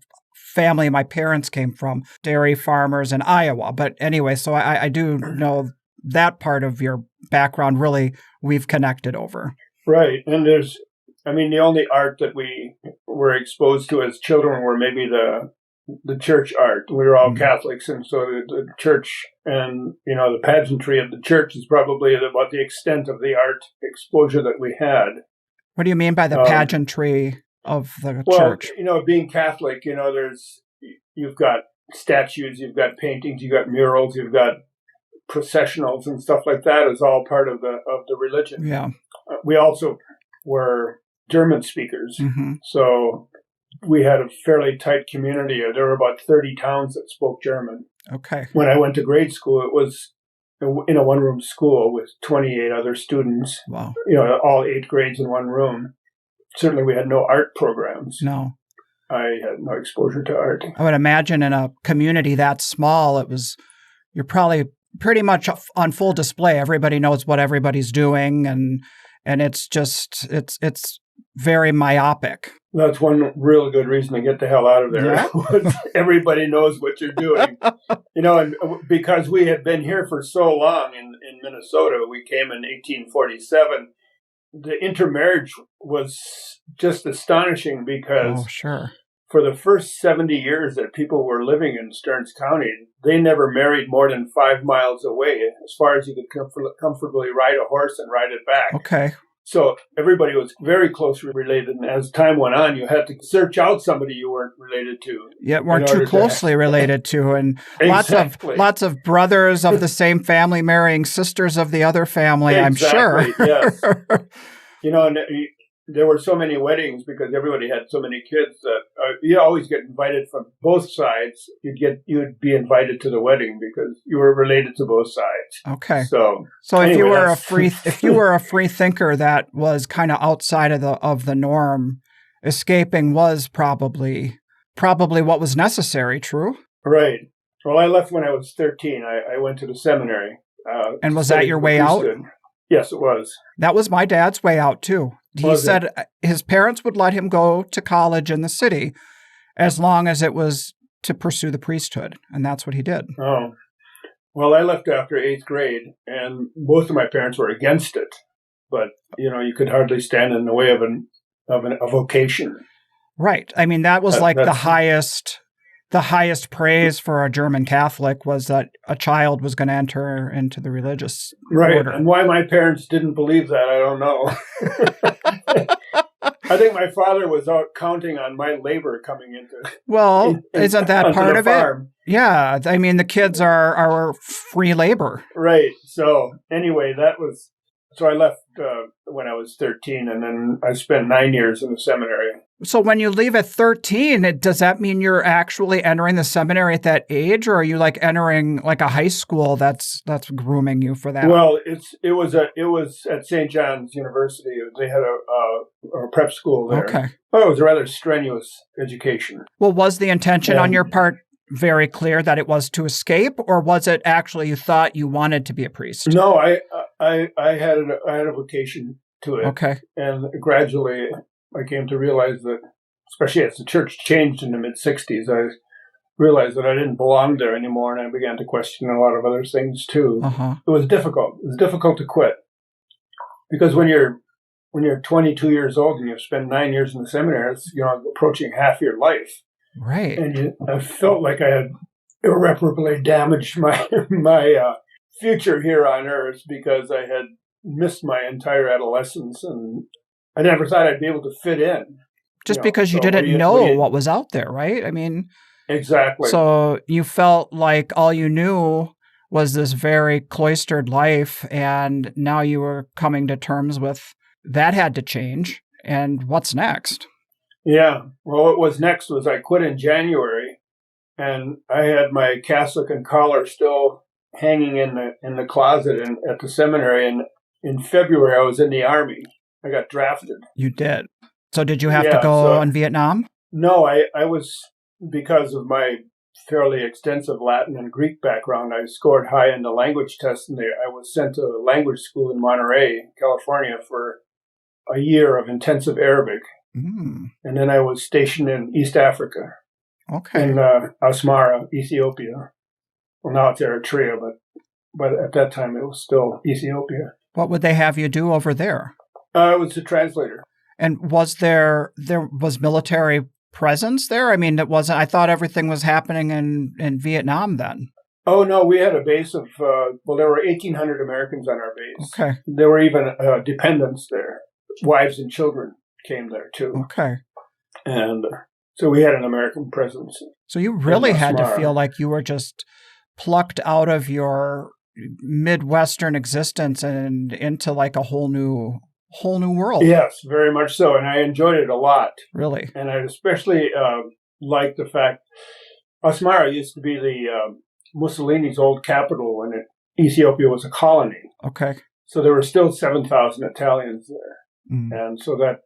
family my parents came from, dairy farmers in Iowa. But anyway, so I do know that part of your background really we've connected over. Right. And the only art that we were exposed to as children were maybe the church art. We were all Catholics, and so the church and, the pageantry of the church is probably about the extent of the art exposure that we had. What do you mean by the pageantry of the church? Being Catholic, you've got statues, you've got paintings, you've got murals, you've got processionals and stuff like that is all part of the religion. Yeah. We also were German speakers. Mm-hmm. So we had a fairly tight community. There were about 30 towns that spoke German. Okay. When I went to grade school, it was in a one-room school with 28 other students. Wow. All 8 grades in one room. Certainly we had no art programs. No. I had no exposure to art. I would imagine in a community that small, you're probably pretty much on full display. Everybody knows what everybody's doing, and it's just it's very myopic. That's one real good reason to get the hell out of there. Yeah. Everybody knows what you're doing. And because we had been here for so long in Minnesota, we came in 1847. The intermarriage was just astonishing because for the first 70 years that people were living in Stearns County, they never married more than 5 miles away, as far as you could comfortably ride a horse and ride it back. Okay. So everybody was very closely related, and as time went on, you had to search out somebody you weren't related to. Yeah, weren't too closely related to, and exactly. lots of brothers of the same family marrying sisters of the other family. Exactly, I'm sure. Yes. And there were so many weddings because everybody had so many kids that you always get invited from both sides. You'd be invited to the wedding because you were related to both sides. Okay. So anyway, if you were a free thinker that was kind of outside of the norm, escaping was probably what was necessary. True. Right. Well, I left when I was 13. I went to the seminary. And was that your way out? Yes, it was. That was my dad's way out, too. He said his parents would let him go to college in the city as long as it was to pursue the priesthood, and that's what he did. Oh. Well, I left after 8th grade, and both of my parents were against it. But, you could hardly stand in the way of a vocation. Right. I mean, that was the highest praise for a German Catholic was that a child was going to enter into the religious order. And why my parents didn't believe that, I don't know. I think my father was out counting on my labor coming into. Well, isn't that part of farm. It? Yeah, I mean the kids are free labor. Right. So anyway, so I left when I was 13, and then I spent 9 years in the seminary. So when you leave at 13, does that mean you're actually entering the seminary at that age, or are you like entering like a high school that's grooming you for that? Well, it was at St. John's University. They had a prep school there. Okay. Oh, it was a rather strenuous education. Well, was the intention on your part very clear that it was to escape, or was it actually you thought you wanted to be a priest? No, I had a vocation to it. Okay. And gradually I came to realize that, especially as the church changed in the mid-'60s, I realized that I didn't belong there anymore, and I began to question a lot of other things too. Uh-huh. It was difficult. It was difficult to quit. Because when you're 22 years old and you've spent 9 years in the seminary, it's approaching half your life. Right. And I felt like I had irreparably damaged my future here on earth because I had missed my entire adolescence, and I never thought I'd be able to fit in. Just because you didn't know what was out there, right? I mean, exactly. So you felt like all you knew was this very cloistered life, and now you were coming to terms with that had to change. And what's next? Yeah. Well, what was next was I quit in January, and I had my cassock and collar still hanging in the closet at the seminary. And in February, I was in the Army. I got drafted. You did. So did you have to go in Vietnam? No, I was, because of my fairly extensive Latin and Greek background, I scored high in the language test, and I was sent to a language school in Monterey, California, for a year of intensive Arabic. Mm. And then I was stationed in East Africa. Okay. in Asmara, Ethiopia. Well, now it's Eritrea, but at that time it was still Ethiopia. What would they have you do over there? I was a translator. And was there was military presence there? I mean, it wasn't. I thought everything was happening in Vietnam then. Oh no, we had a base of there were 1,800 Americans on our base. Okay. There were even dependents there, wives and children came there too. Okay. And so we had an American presence. So you really had to feel like you were just plucked out of your Midwestern existence and into like a whole new world. Yes, very much so. And I enjoyed it a lot. Really? And I especially liked the fact Asmara used to be the Mussolini's old capital when Ethiopia was a colony. Okay. So there were still 7,000 Italians there. Mm. And so that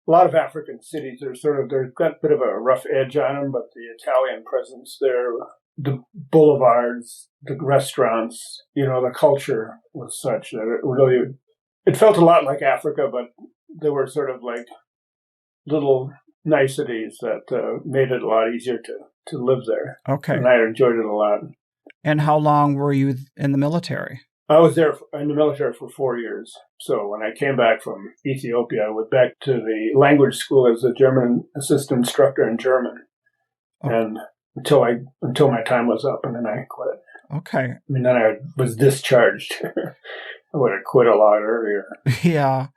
a lot of African cities they've got a bit of a rough edge on them, but the Italian presence there, the boulevards, the restaurants, the culture was such that it felt a lot like Africa, but there were sort of like little niceties that made it a lot easier to live there. Okay. And I enjoyed it a lot. And how long were you in the military? I was there in the military for 4 years. So when I came back from Ethiopia, I went back to the language school as a German assistant instructor in German. Okay. And until my time was up, and then I quit. Okay. I mean, then I was discharged. I would have quit a lot earlier. Yeah.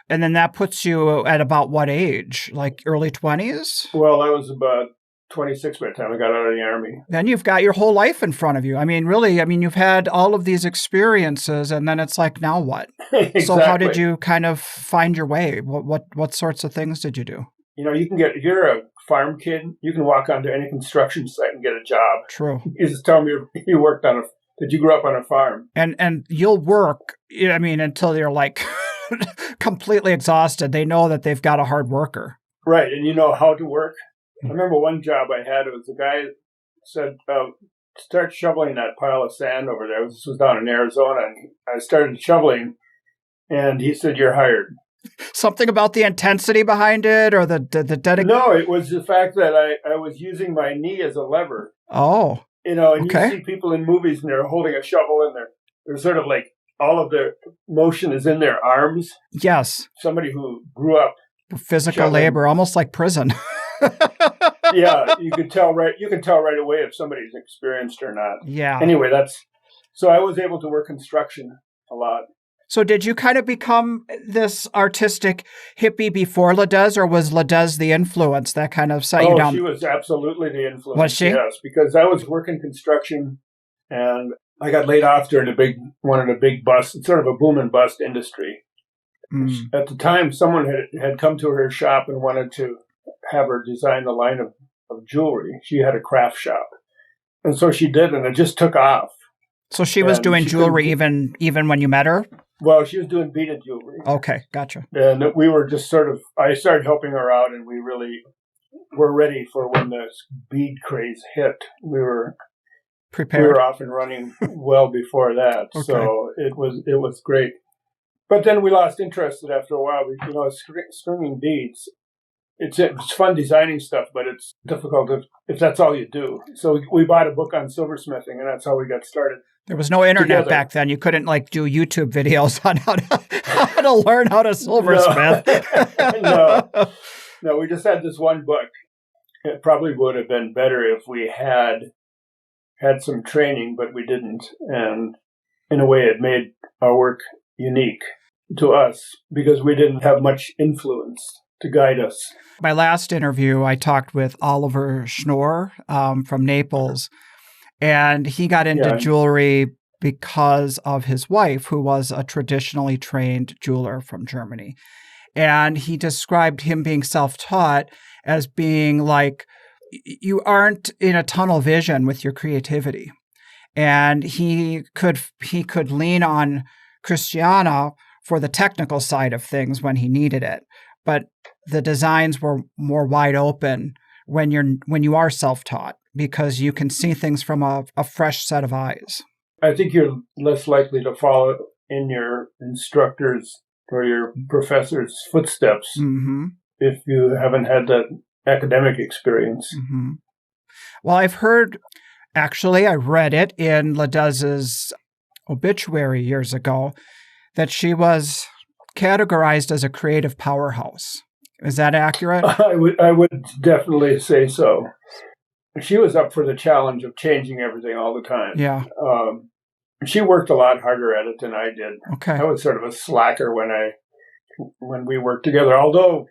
And then that puts you at about what age? Like early 20s? Well, I was about 26 by the time I got out of the Army. Then you've got your whole life in front of you. I mean, really, you've had all of these experiences, and then it's like, now what? Exactly. So how did you kind of find your way? What sorts of things did you do? If you're a farm kid, you can walk onto any construction site and get a job. True. You just tell me you worked that you grew up on a farm. And you'll work, until you're like completely exhausted. They know that they've got a hard worker. Right, and you know how to work. I remember one job I had, it was a guy said, start shoveling that pile of sand over there. This was down in Arizona, and I started shoveling, and he said, you're hired. Something about the intensity behind it or the dedication? No, it was the fact that I was using my knee as a lever. Oh. And okay. You see people in movies and they're holding a shovel and they're sort of like all of their motion is in their arms. Yes. Somebody who grew up physical shoveling. Labor, almost like prison. Yeah, you can tell right away if somebody's experienced or not. Yeah. Anyway, so I was able to work construction a lot. So did you kind of become this artistic hippie before Ladez, or was Ladez the influence that kind of set you down? Oh, she was absolutely the influence. Was she? Yes, because I was working construction and I got laid off during one of the big bust. It's sort of a boom and bust industry. Mm. At the time, someone had come to her shop and wanted to have her design a line of jewelry. She had a craft shop. And so she did, and it just took off. So she was doing jewelry even when you met her? Well, she was doing beaded jewelry. Okay, gotcha. And we were just I started helping her out, and we really were ready for when the bead craze hit. We were prepared. We were off and running well before that. Okay. So it was great. But then we lost interest after a while. Stringing beads, it's fun designing stuff, but it's difficult if that's all you do. So we bought a book on silversmithing, and that's how we got started. There was no internet back then. You couldn't do YouTube videos on how to learn how to silversmith. No, we just had this one book. It probably would have been better if we had some training, but we didn't. And in a way, it made our work unique to us because we didn't have much influence to guide us. My last interview, I talked with Oliver Schnorr from Naples. And he got into jewelry because of his wife, who was a traditionally trained jeweler from Germany. And he described him being self-taught as being like, you aren't in a tunnel vision with your creativity. And he could lean on Christiana for the technical side of things when he needed it. But the designs were more wide open when you are self-taught, because you can see things from a fresh set of eyes. I think you're less likely to follow in your instructors or your professor's footsteps if you haven't had that academic experience. Mm-hmm. Well, I've heard, actually, I read it in Ledez's obituary years ago, that she was categorized as a creative powerhouse. Is that accurate? I would definitely say so. She was up for the challenge of changing everything all the time. Yeah. She worked a lot harder at it than I did. Okay. I was sort of a slacker when we worked together. Although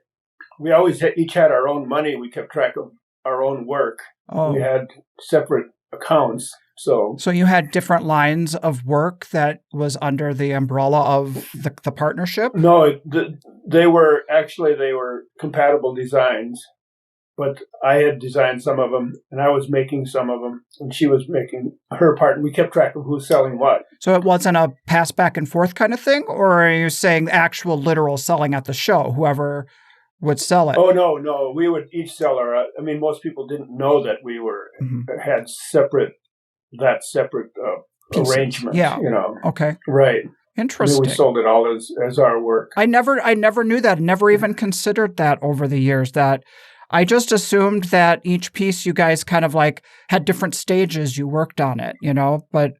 we always each had our own money, we kept track of our own work. Oh. We had separate accounts. So you had different lines of work that was under the umbrella of the partnership? No, they were compatible designs. But I had designed some of them, and I was making some of them, and she was making her part, and we kept track of who's selling what. So it wasn't a pass back and forth kind of thing, or are you saying actual literal selling at the show, whoever would sell it? Oh, no. We would each sell our, most people didn't know that we had separate Pieces. arrangements. Yeah. Okay. Right. Interesting. We sold it all as our work. I never knew that. Never even considered that over the years. That I just assumed that each piece you guys kind of like had different stages you worked on it, but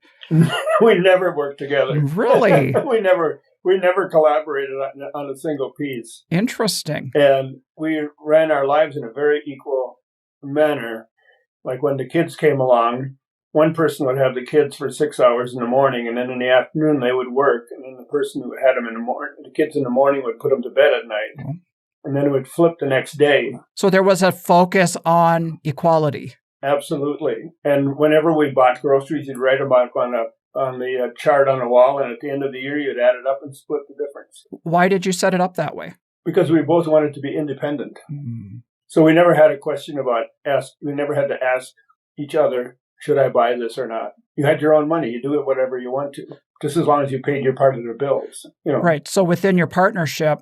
we never worked together. Really? we never collaborated on a single piece. Interesting. And we ran our lives in a very equal manner. Like when the kids came along, one person would have the kids for 6 hours in the morning, and then in the afternoon they would work, and then the person who had them the kids in the morning would put them to bed at night. Mm-hmm. And then it would flip the next day. So there was a focus on equality. Absolutely. And whenever we bought groceries, you'd write them up on the chart on the wall, and at the end of the year, you'd add it up and split the difference. Why did you set it up that way? Because we both wanted to be independent. Mm. So we never had a question we never had to ask each other, should I buy this or not? You had your own money. You do it whatever you want to, just as long as you paid your part of the bills. Right. So within your partnership,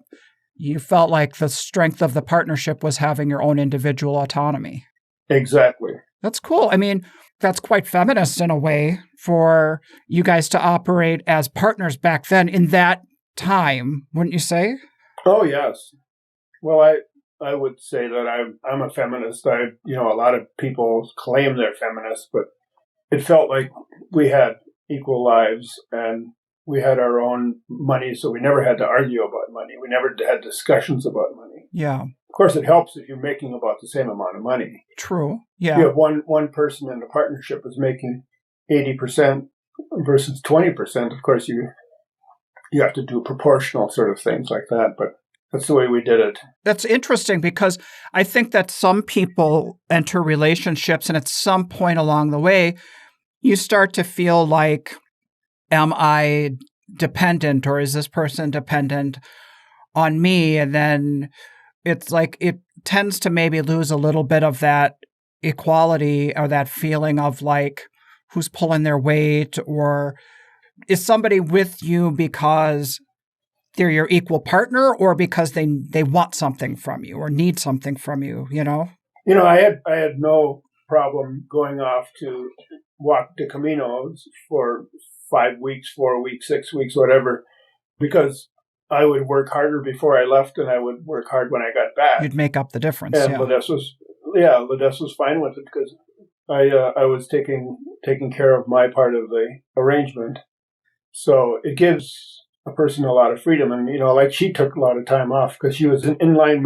you felt like the strength of the partnership was having your own individual autonomy. Exactly. That's cool. That's quite feminist in a way for you guys to operate as partners back then in that time, wouldn't you say? Oh, yes. Well, I would say that I'm a feminist. A lot of people claim they're feminists, but it felt like we had equal lives and we had our own money, so we never had to argue about money. We never had discussions about money. Yeah. Of course, it helps if you're making about the same amount of money. True. Yeah. If you have one person in the partnership is making 80% versus 20%, of course, you have to do proportional sort of things like that, but that's the way we did it. That's interesting because I think that some people enter relationships and at some point along the way, you start to feel like, am I dependent or is this person dependent on me? And then it's like it tends to maybe lose a little bit of that equality or that feeling of like who's pulling their weight, or is somebody with you because they're your equal partner or because they want something from you or need something from you, I had no problem going off to walk the Caminos for 5 weeks, 4 weeks, 6 weeks, whatever, because I would work harder before I left and I would work hard when I got back. You'd make up the difference. And yeah. Ledez was fine with it because I was taking care of my part of the arrangement. So it gives a person a lot of freedom. And, like she took a lot of time off because she was an inline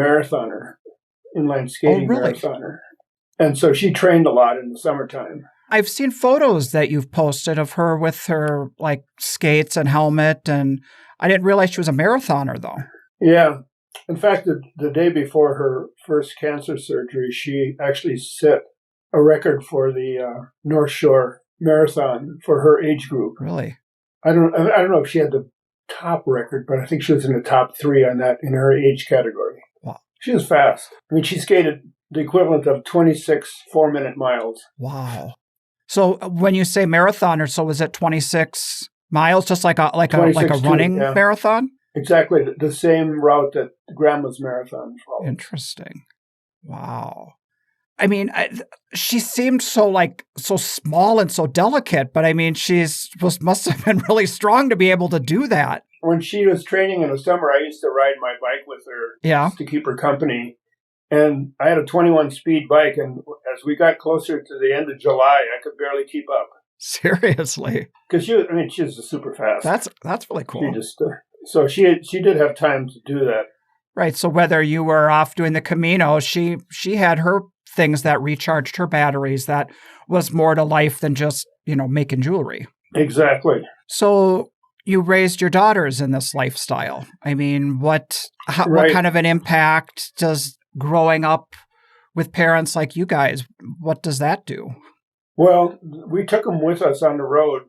skating marathoner. And so she trained a lot in the summertime. I've seen photos that you've posted of her with her like skates and helmet, and I didn't realize she was a marathoner though. Yeah. In fact, the day before her first cancer surgery, she actually set a record for the North Shore Marathon for her age group. Really? I don't know if she had the top record, but I think she was in the top 3 on that in her age category. Wow. She was fast. She skated the equivalent of 26 4-minute miles. Wow. So when you say marathoner, so is it 26 miles, just like a running marathon? Exactly, the same route that Grandma's marathon followed. Interesting. Wow. She seemed so small and so delicate, but she must have been really strong to be able to do that. When she was training in the summer, I used to ride my bike with her to keep her company. And I had a 21 speed bike, and as we got closer to the end of July, I could barely keep up. Seriously? Because she was super fast. That's really cool. So she did have time to do that. Right. So whether you were off doing the Camino, she had her things that recharged her batteries. That was more to life than just, making jewelry. Exactly. So you raised your daughters in this lifestyle. I mean, what kind of an impact does growing up with parents like you guys, what does that do? Well, we took them with us on the road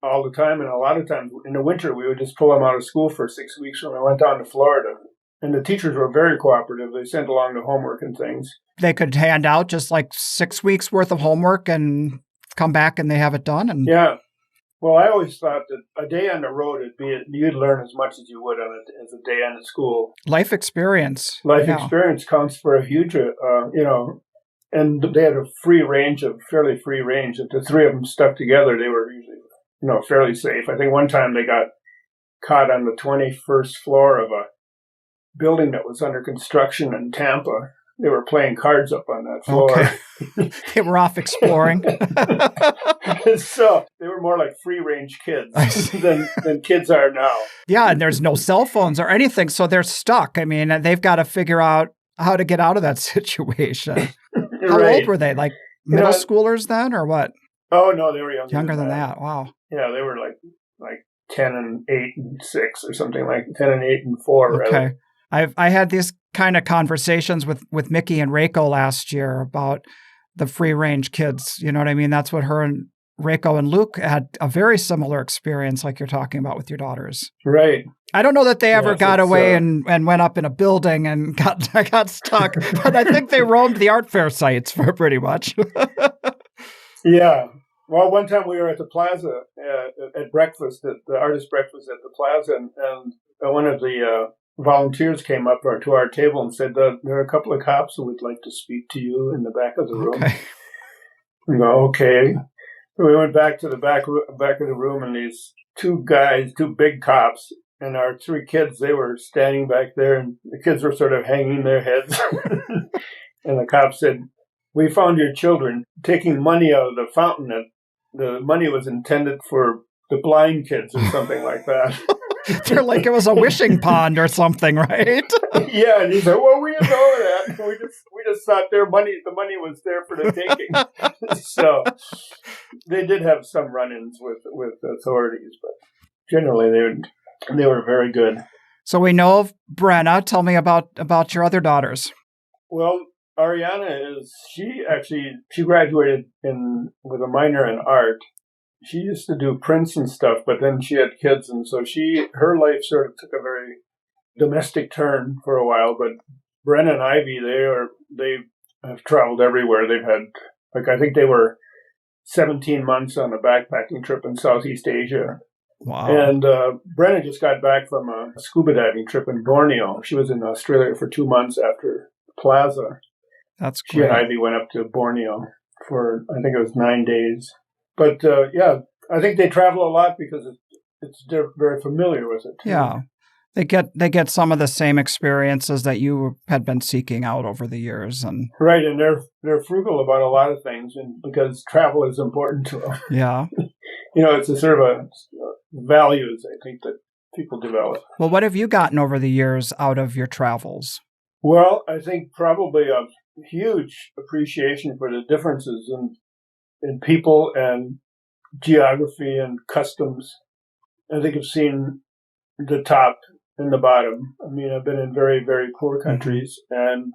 all the time. And a lot of times in the winter, we would just pull them out of school for 6 weeks when we went down to Florida. And the teachers were very cooperative. They sent along the homework and things. They could hand out just like 6 weeks worth of homework and come back and they have it done. And yeah. Well, I always thought that a day on the road, you'd learn as much as you would on it as a day on the school. Life experience. Experience counts for a huge, and they had a fairly free range. If the three of them stuck together, they were usually, fairly safe. I think one time they got caught on the 21st floor of a building that was under construction in Tampa. They were playing cards up on that floor. Okay. They were off exploring. So they were more like free-range kids than kids are now. Yeah, and there's no cell phones or anything, so they're stuck. I mean, they've got to figure out how to get out of that situation. How old were they? Like middle schoolers then, or what? Oh, no, they were younger than that. Wow. Yeah, they were like 10 and 8 and 6 or something, like 10 and 8 and 4. Okay. Rather. I had these kind of conversations with Mickey and Reiko last year about the free-range kids. You know what I mean? That's what her and Reiko and Luke had a very similar experience like you're talking about with your daughters. Right. I don't know that they ever got away and went up in a building and got stuck, but I think they roamed the art fair sites for pretty much. Yeah. Well, one time we were at the plaza at breakfast, at the artist breakfast at the plaza, and one of the volunteers came up to our table and said, there are a couple of cops who would like to speak to you in the back of the room. Okay. We go, okay. So we went back to the back of the room, and these two big cops, and our three kids, they were standing back there, and the kids were sort of hanging their heads. And the cop said, "We found your children taking money out of the fountain. The money was intended for the blind kids," or something like that. They're like it was a wishing pond or something, right? Yeah, and he said, "Well, we didn't know that. We just thought the money was there for the taking." So they did have some run-ins with authorities, but generally they were very good. So we know of Brenna. Tell me about your other daughters. Well, Ariana she graduated with a minor in art. She used to do prints and stuff, but then she had kids, and so her life sort of took a very domestic turn for a while. But Brenna and Ivy, they have traveled everywhere. They've had, I think they were 17 months on a backpacking trip in Southeast Asia. Wow. And Brenna just got back from a scuba diving trip in Borneo. She was in Australia for 2 months after Plaza. That's great. She and Ivy went up to Borneo for, I think it was 9 days. But yeah, I think they travel a lot because they're very familiar with it. Yeah, they get some of the same experiences that you had been seeking out over the years, and right, and they're frugal about a lot of things, and because travel is important to them. Yeah, it's a sort of a values I think that people develop. Well, what have you gotten over the years out of your travels? Well, I think probably a huge appreciation for the differences in people and geography and customs. I think I've seen the top and the bottom. I mean, I've been in very, very poor countries and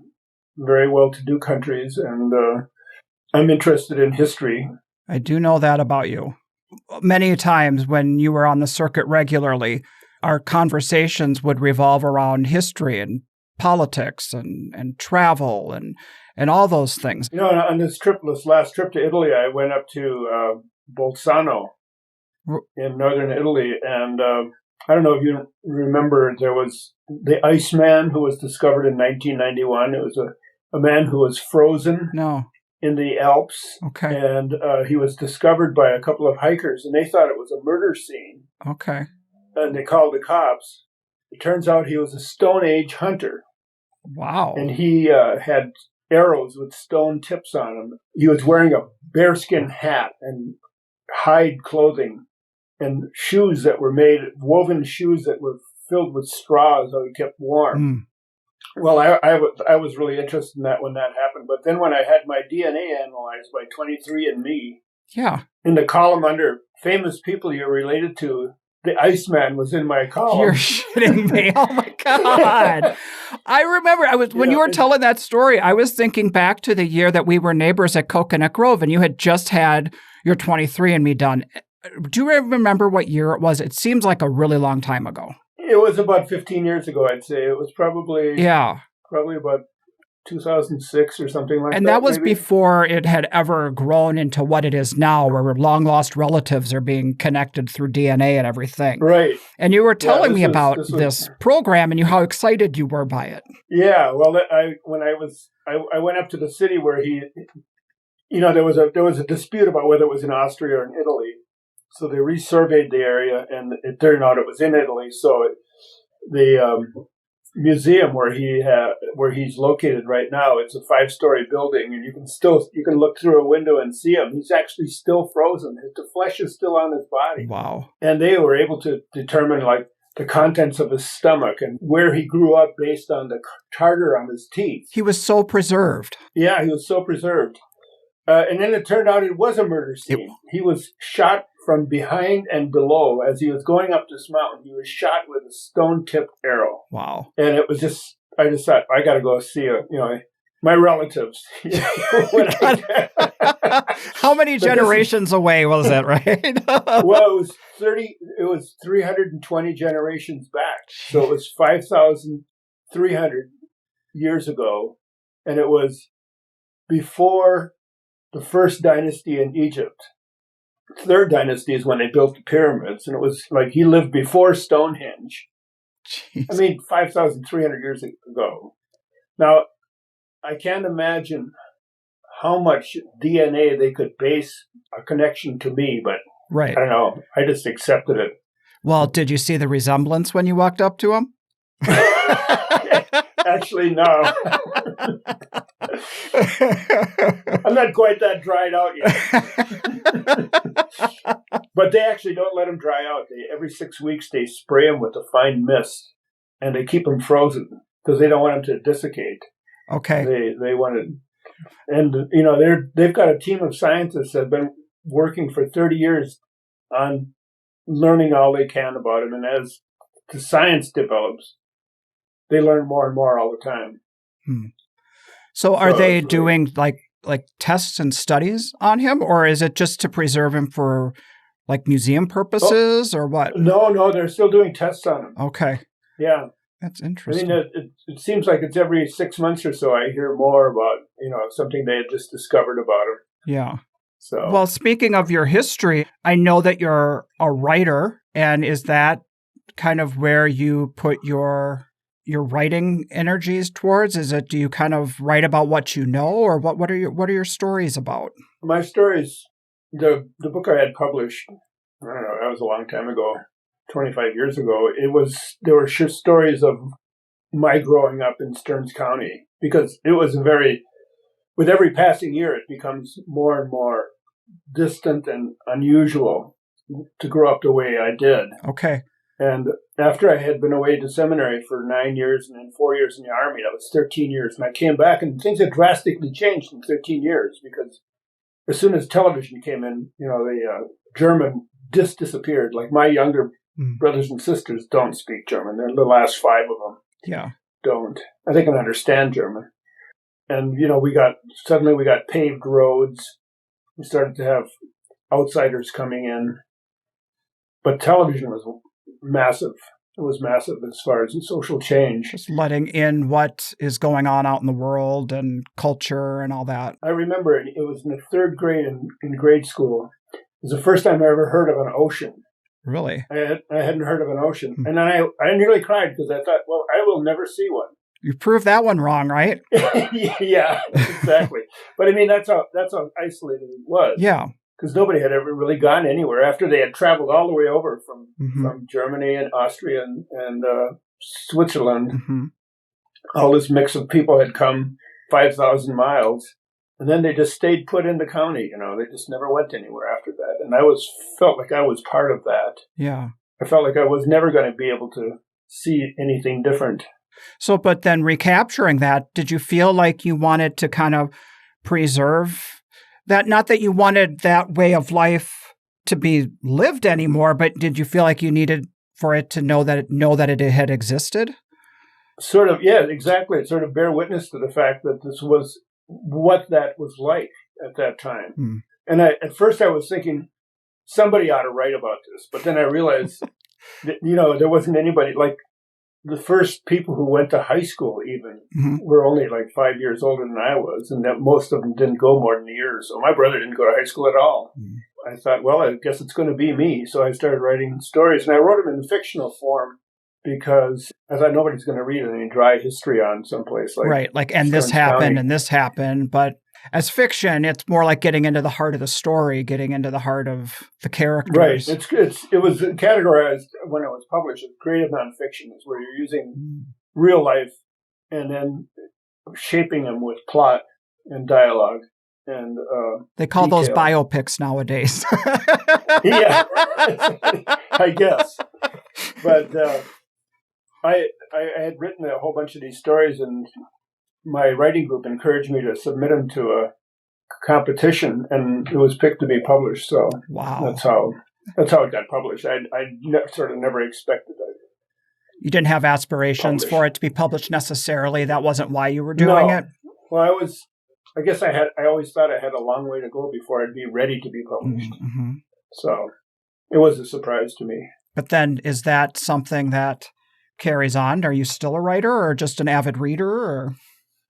very well-to-do countries, and I'm interested in history. I do know that about you. Many times when you were on the circuit regularly, our conversations would revolve around history and politics and travel and all those things. On this last trip to Italy, I went up to Bolzano in northern Italy, and I don't know if you remember, there was the Iceman who was discovered in 1991. It was a man who was frozen in the Alps, okay, and he was discovered by a couple of hikers, and they thought it was a murder scene. Okay. And they called the cops. It turns out he was a Stone Age hunter. Wow. And he had arrows with stone tips on them. He was wearing a bearskin hat and hide clothing and shoes that were woven shoes that were filled with straw so he kept warm. Well, I was really interested in that when that happened. But then when I had my DNA analyzed by 23andMe, in the column under famous people you're related to, the Iceman was in my column. You're shitting me. Oh, my God. I remember when you were telling that story, I was thinking back to the year that we were neighbors at Coconut Grove, and you had just had your 23andMe done. Do you remember what year it was? It seems like a really long time ago. It was about 15 years ago, I'd say. It was probably about 2006 or something like that. And that was maybe before it had ever grown into what it is now, where long-lost relatives are being connected through DNA and everything. Right. And you were telling me about this program and how excited you were by it. Yeah. Well, I went up to the city where there was a dispute about whether it was in Austria or in Italy. So they resurveyed the area, and it turned out it was in Italy. So the museum where he's located right now, it's a 5-story building, and you can look through a window and see him. He's actually still frozen. The flesh is still on his body. Wow! And they were able to determine the contents of his stomach and where he grew up based on the tartar on his teeth. He was so preserved. Yeah, he was so preserved. And then it turned out it was a murder scene. He was shot from behind and below. As he was going up this mountain, he was shot with a stone-tipped arrow. Wow. And it was I just thought, I got to go see my relatives. How many generations away was it, right? Well, it was 320 generations back. So it was 5,300 years ago. And it was before the first dynasty in Egypt. Third dynasty is when they built the pyramids, and it was like he lived before Stonehenge. Jeez. I mean, 5,300 years ago. Now, I can't imagine how much DNA they could base a connection to me, but right. I don't know. I just accepted it. Well, did you see the resemblance when you walked up to him? Actually, no. I'm not quite that dried out yet. But they actually don't let them dry out. Every 6 weeks, they spray them with a fine mist, and they keep them frozen because they don't want them to desiccate. Okay. They want to, and they've got a team of scientists that have been working for 30 years on learning all they can about them, and as the science develops, they learn more and more all the time. So are they doing like tests and studies on him, or is it just to preserve him for like museum purposes or what? No, they're still doing tests on him. Okay. Yeah. That's interesting. I mean, it seems like it's every 6 months or so I hear more about, something they had just discovered about him. Yeah. So. Well, speaking of your history, I know that you're a writer, and is that kind of where you put your writing energies towards? Do you kind of write about what you know, or what are your stories about? My stories, the book I had published, I don't know, that was a long time ago, 25 years ago. There were stories of my growing up in Stearns County, because it was with every passing year, it becomes more and more distant and unusual to grow up the way I did. Okay. And after I had been away to seminary for 9 years and then 4 years in the Army, that was 13 years. And I came back, and things had drastically changed in 13 years, because as soon as television came in, the German disappeared. Like my younger brothers and sisters don't speak German. They're the last 5 of them. Don't. They can understand German. And, we got paved roads. We started to have outsiders coming in. But television was massive. It was massive as far as the social change. Just letting in what is going on out in the world and culture and all that. I remember it was in the 3rd grade in grade school. It was the first time I ever heard of an ocean. Really? I hadn't heard of an ocean. And then I nearly cried, because I thought, well, I will never see one. You proved that one wrong, right? Yeah, exactly. But I mean, that's how isolated it was. Yeah. Because nobody had ever really gone anywhere after they had traveled all the way over from Germany and Austria and Switzerland. all this mix of people had come 5,000 miles, and then they just stayed put in the county. They just never went anywhere after that. And I felt like I was part of that. Yeah. I felt like I was never going to be able to see anything different. So, but then recapturing that, did you feel like you wanted to kind of preserve that? Not that you wanted that way of life to be lived anymore, but did you feel like you needed for it to know that it had existed? Sort of, yeah, exactly. Sort of bear witness to the fact that this was what that was like at that time. Hmm. And at first I was thinking somebody ought to write about this, but then I realized that, there wasn't anybody. Like the first people who went to high school even were only like 5 years older than I was, and that most of them didn't go more than a year. So my brother didn't go to high school at all. I thought, well, I guess it's going to be me. So I started writing stories, and I wrote them in fictional form because I thought nobody's going to read any dry history on someplace like right, like and this happened and this happened. But as fiction, it's more like getting into the heart of the story, getting into the heart of the characters. Right. It was categorized when it was published as creative nonfiction, is where you're using real life and then shaping them with plot and dialogue. And they call detail. those biopics nowadays. Yeah, I guess. But I had written a whole bunch of these stories, and my writing group encouraged me to submit them to a competition, and it was picked to be published. So wow, that's how it got published. I sort of never expected that. You didn't have aspirations for it to be published necessarily. That wasn't why you were doing it. Well, I guess I always thought I had a long way to go before I'd be ready to be published. Mm-hmm. So it was a surprise to me. But then, is that something that carries on? Are you still a writer or just an avid reader? Or?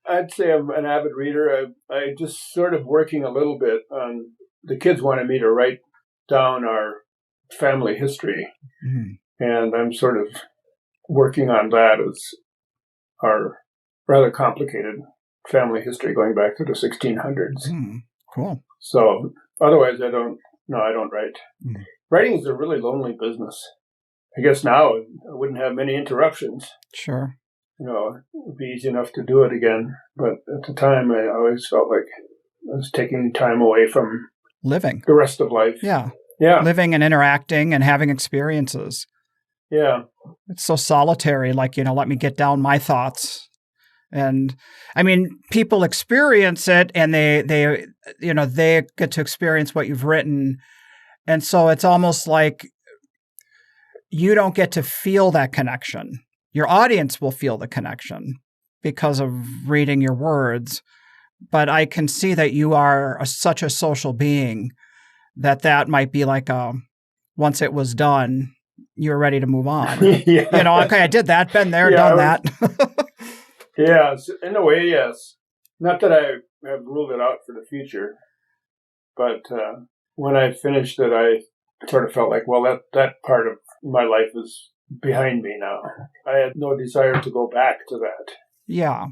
I'd say I'm an avid reader. I just sort of working a little bit on, the kids wanted me to write down our family history. And I'm sort of working on that as our rather complicated family history going back to the 1600s. Cool. So otherwise I don't write. Writing is a really lonely business. I guess now I wouldn't have many interruptions. Sure. It would be easy enough to do it again. But at the time, I always felt like I was taking time away from living the rest of life. Yeah. Yeah. Living and interacting and having experiences. Yeah. It's so solitary, like, let me get down my thoughts. And I mean, people experience it and they get to experience what you've written. And so it's almost like you don't get to feel that connection. Your audience will feel the connection because of reading your words. But I can see that you are such a social being that might be like once it was done, you're ready to move on. Yeah. Okay, I did that, been there, done that. Yeah, in a way, yes. Not that I have ruled it out for the future, but when I finished it, I sort of felt like, well, that part of my life is behind me now. I had no desire to go back to that. Yeah.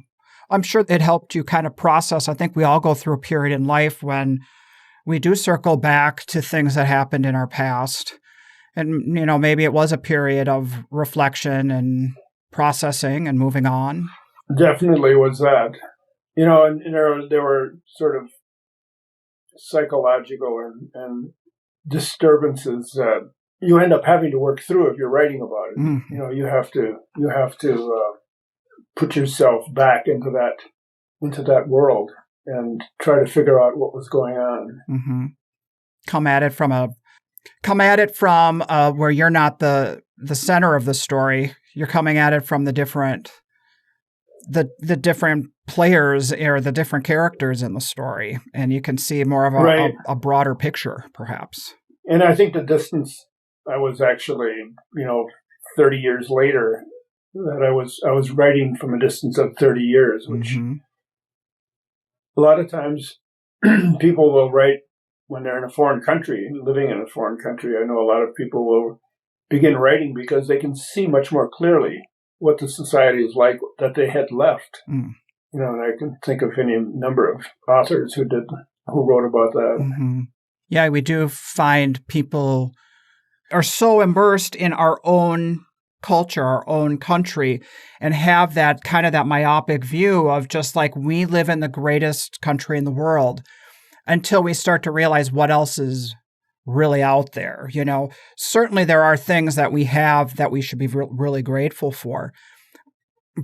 I'm sure it helped you kind of process. I think we all go through a period in life when we do circle back to things that happened in our past. And, maybe it was a period of reflection and processing and moving on. Definitely was that. And there were sort of psychological and disturbances that you end up having to work through if you're writing about it. Mm-hmm. You have to put yourself back into that world and try to figure out what was going on. Mm-hmm. Come at it from where you're not the center of the story. You're coming at it from the different players or the different characters in the story, and you can see more of a broader picture, perhaps. And I think the distance, I was actually, 30 years later, that I was writing from a distance of 30 years, which a lot of times people will write when they're in a foreign country, living in a foreign country. I know a lot of people will begin writing because they can see much more clearly what the society is like that they had left. And I can think of any number of authors who wrote about that. Mm-hmm. Yeah, we do find people are so immersed in our own culture, our own country, and have that kind of that myopic view of just like we live in the greatest country in the world until we start to realize what else is really out there. Certainly there are things that we have that we should be really grateful for,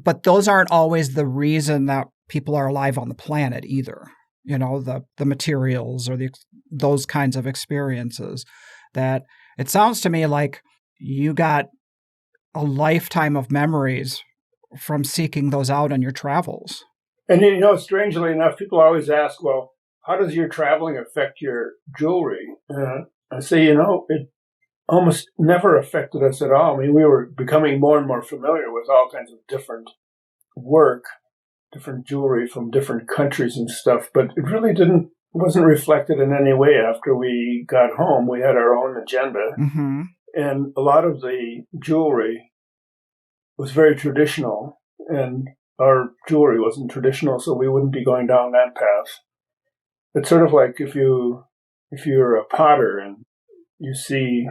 but those aren't always the reason that people are alive on the planet either. The materials or those kinds of experiences. That it sounds to me like you got a lifetime of memories from seeking those out on your travels. And strangely enough, people always ask, well, how does your traveling affect your jewelry? I say, it almost never affected us at all. I mean, we were becoming more and more familiar with all kinds of different work, different jewelry from different countries and stuff, but it really wasn't reflected in any way after we got home. We had our own agenda, and a lot of the jewelry was very traditional, and our jewelry wasn't traditional, so we wouldn't be going down that path. It's sort of like if you're a potter and you see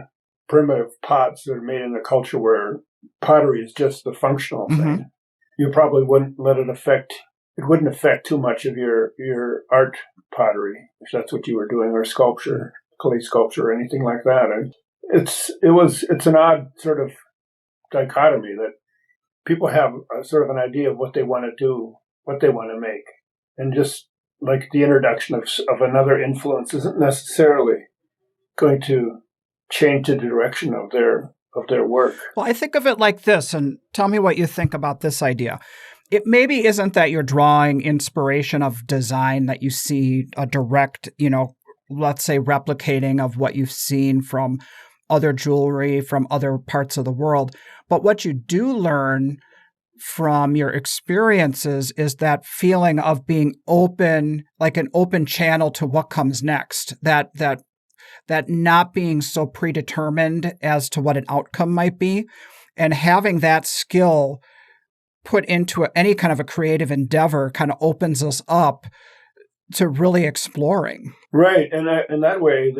primitive pots that are made in a culture where pottery is just the functional thing, you probably wouldn't let it wouldn't affect too much of your art pottery, if that's what you were doing, or sculpture, clay sculpture, or anything like that. And it's an odd sort of dichotomy that people have a sort of an idea of what they want to do, what they want to make. And just like the introduction of another influence isn't necessarily going to change the direction of their work. Well, I think of it like this, and tell me what you think about this idea. It maybe isn't that you're drawing inspiration of design, that you see a direct, let's say replicating of what you've seen from other jewelry from other parts of the world. But what you do learn from your experiences is that feeling of being open, like an open channel to what comes next, that not being so predetermined as to what an outcome might be, and having that skill put into any kind of a creative endeavor kind of opens us up to really exploring. Right. And that way,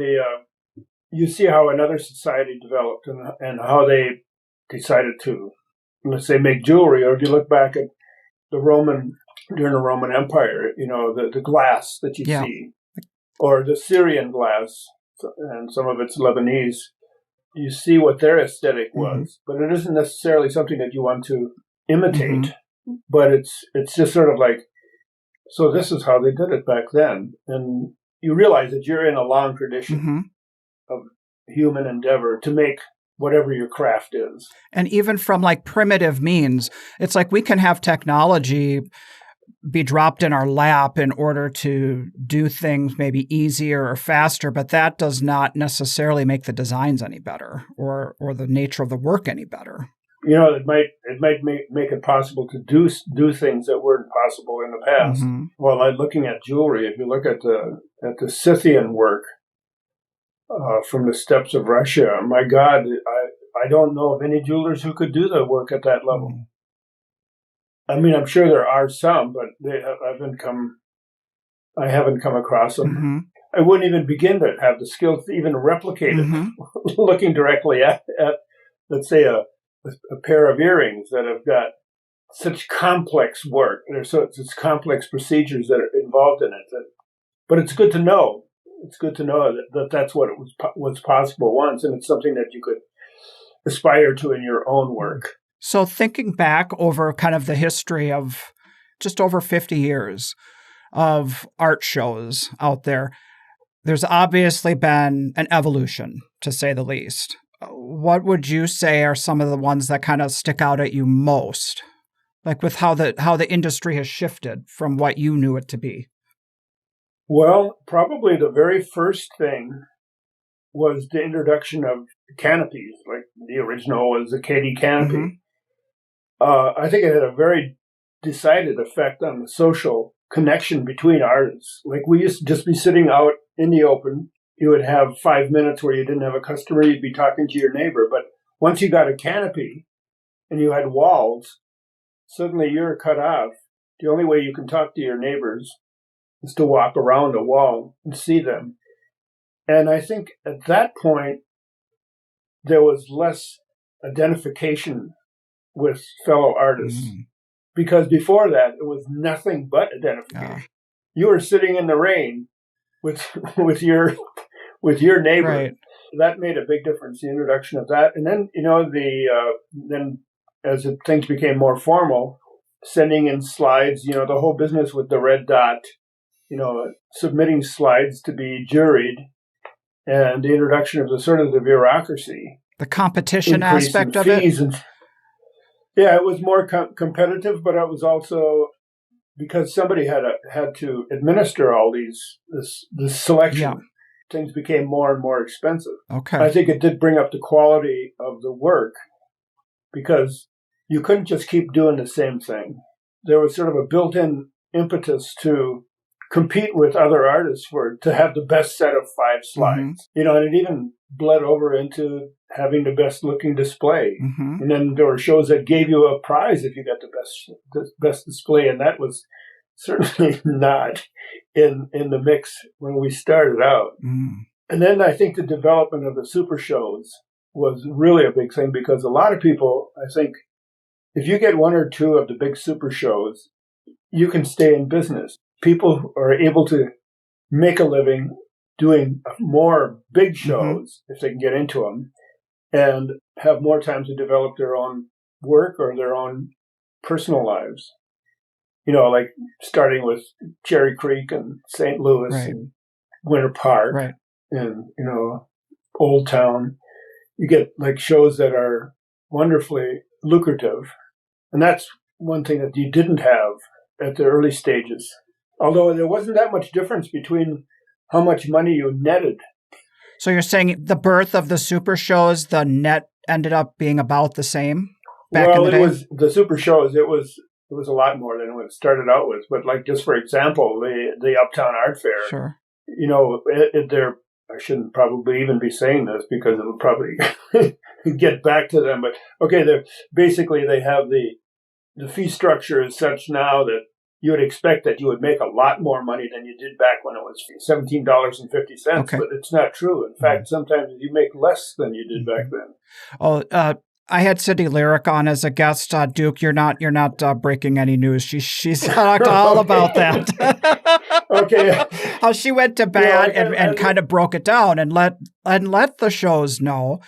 you see how another society developed and how they decided to, let's say, make jewelry. Or if you look back at during the Roman Empire, the glass that you see, or the Syrian glass, and some of it's Lebanese, you see what their aesthetic was, but it isn't necessarily something that you want to imitate, but it's just sort of like, so this is how they did it back then. And you realize that you're in a long tradition of human endeavor to make whatever your craft is. And even from like primitive means, it's like we can have technology be dropped in our lap in order to do things maybe easier or faster, but that does not necessarily make the designs any better or the nature of the work any better. It might make it possible to do things that weren't possible in the past. Well, looking at jewelry, if you look at the Scythian work from the steppes of Russia, my God, I don't know of any jewelers who could do the work at that level. I mean, I'm sure there are some, but I haven't come across them. I wouldn't even begin to have the skill to even replicate it. Looking directly at, let's say, a pair of earrings that have got such complex work. There's such complex procedures that are involved in it. But it's good to know. It's good to know that that's what it was possible once, and it's something that you could aspire to in your own work. So thinking back over kind of the history of just over 50 years of art shows out there, there's obviously been an evolution, to say the least. What would you say are some of the ones that kind of stick out at you most? Like with how the industry has shifted from what you knew it to be? Well, probably the very first thing was the introduction of canopies. Like the original was the Katie canopy. I think it had a very decided effect on the social connection between artists. Like we used to just be sitting out in the open. You would have 5 minutes where you didn't have a customer. You'd be talking to your neighbor. But once you got a canopy and you had walls, suddenly you're cut off. The only way you can talk to your neighbors is to walk around a wall and see them. And I think at that point, there was less identification with fellow artists. Because before that, it was nothing but identification. You were sitting in the rain with your neighbor. Right. That made a big difference, the introduction of that. And then, then as things became more formal, sending in slides, the whole business with the red dot, submitting slides to be juried, and the introduction of the bureaucracy. The competition aspect of it? Yeah, it was more competitive, but it was also because somebody had to administer all this selection. Yeah. Things became more and more expensive. Okay. I think it did bring up the quality of the work because you couldn't just keep doing the same thing. There was sort of a built-in impetus to compete with other artists to have the best set of 5 slides. And it even bled over into having the best looking display. And then there were shows that gave you a prize if you got the best display, and that was certainly not in the mix when we started out. And then I think the development of the super shows was really a big thing because a lot of people, I think, if you get 1 or 2 of the big super shows, you can stay in business. People are able to make a living doing more big shows if they can get into them and have more time to develop their own work or their own personal lives. Like starting with Cherry Creek and St. Louis and Winter Park and, Old Town. You get like shows that are wonderfully lucrative. And that's one thing that you didn't have at the early stages. Although there wasn't that much difference between how much money you netted. So you're saying the birth of the super shows, the net ended up being about the same back in the day? Well, it was the super shows. It was a lot more than what it started out with. But like just for example, the Uptown Art Fair. Sure. I shouldn't probably even be saying this because it'll probably get back to them. But okay, they have the fee structure is such now that you would expect that you would make a lot more money than you did back when it was $17.50. Okay. But it's not true. In fact, sometimes you make less than you did back then. Oh, I had Cindy Lyric on as a guest. Duke, you're not breaking any news. She's talked all about that. Okay. How she went to bat and kind of broke it down and let the shows know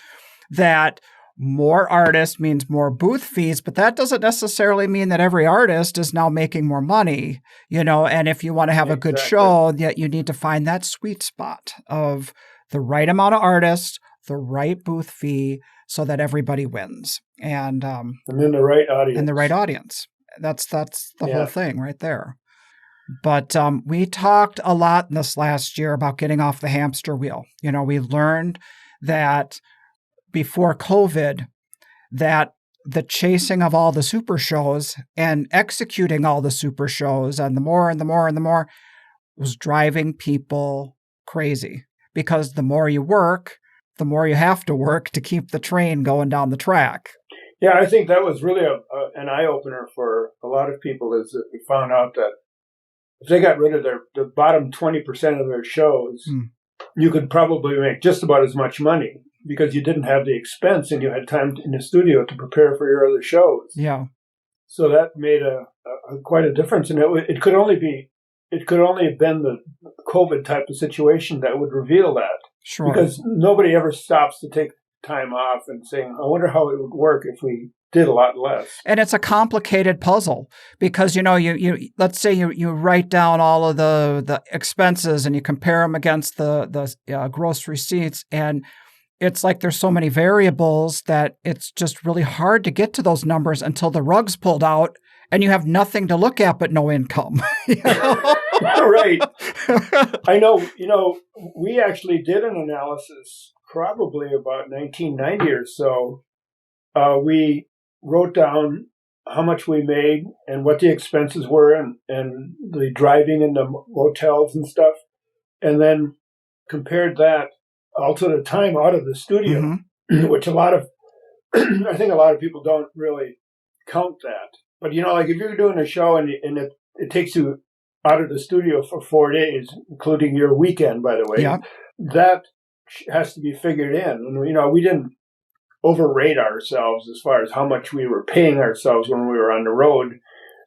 that more artists means more booth fees, but that doesn't necessarily mean that every artist is now making more money, and if you want to have a good show, you need to find that sweet spot of the right amount of artists, the right booth fee, so that everybody wins. And then the right audience. And the right audience. That's the whole thing right there. But we talked a lot this last year about getting off the hamster wheel. We learned that before COVID, that the chasing of all the super shows and executing all the super shows and the more and the more and the more was driving people crazy. Because the more you work, the more you have to work to keep the train going down the track. Yeah, I think that was really an eye-opener for a lot of people is that we found out that if they got rid of the bottom 20% of their shows, you could probably make just about as much money because you didn't have the expense and you had time in the studio to prepare for your other shows. Yeah. So that made quite a difference. And it could only have been the COVID type of situation that would reveal that. Sure. Because nobody ever stops to take time off and saying, I wonder how it would work if we did a lot less. And it's a complicated puzzle because, you let's say you write down all of the expenses and you compare them against the gross receipts, and it's like there's so many variables that it's just really hard to get to those numbers until the rug's pulled out and you have nothing to look at but no income. Right. I know, we actually did an analysis probably about 1990 or so. We wrote down how much we made and what the expenses were and the driving in the motels and stuff, and then compared that also the time out of the studio, which I think a lot of people don't really count that. But, like if you're doing a show and it takes you out of the studio for 4 days, including your weekend, by the way, that has to be figured in. And, we didn't overrate ourselves as far as how much we were paying ourselves when we were on the road,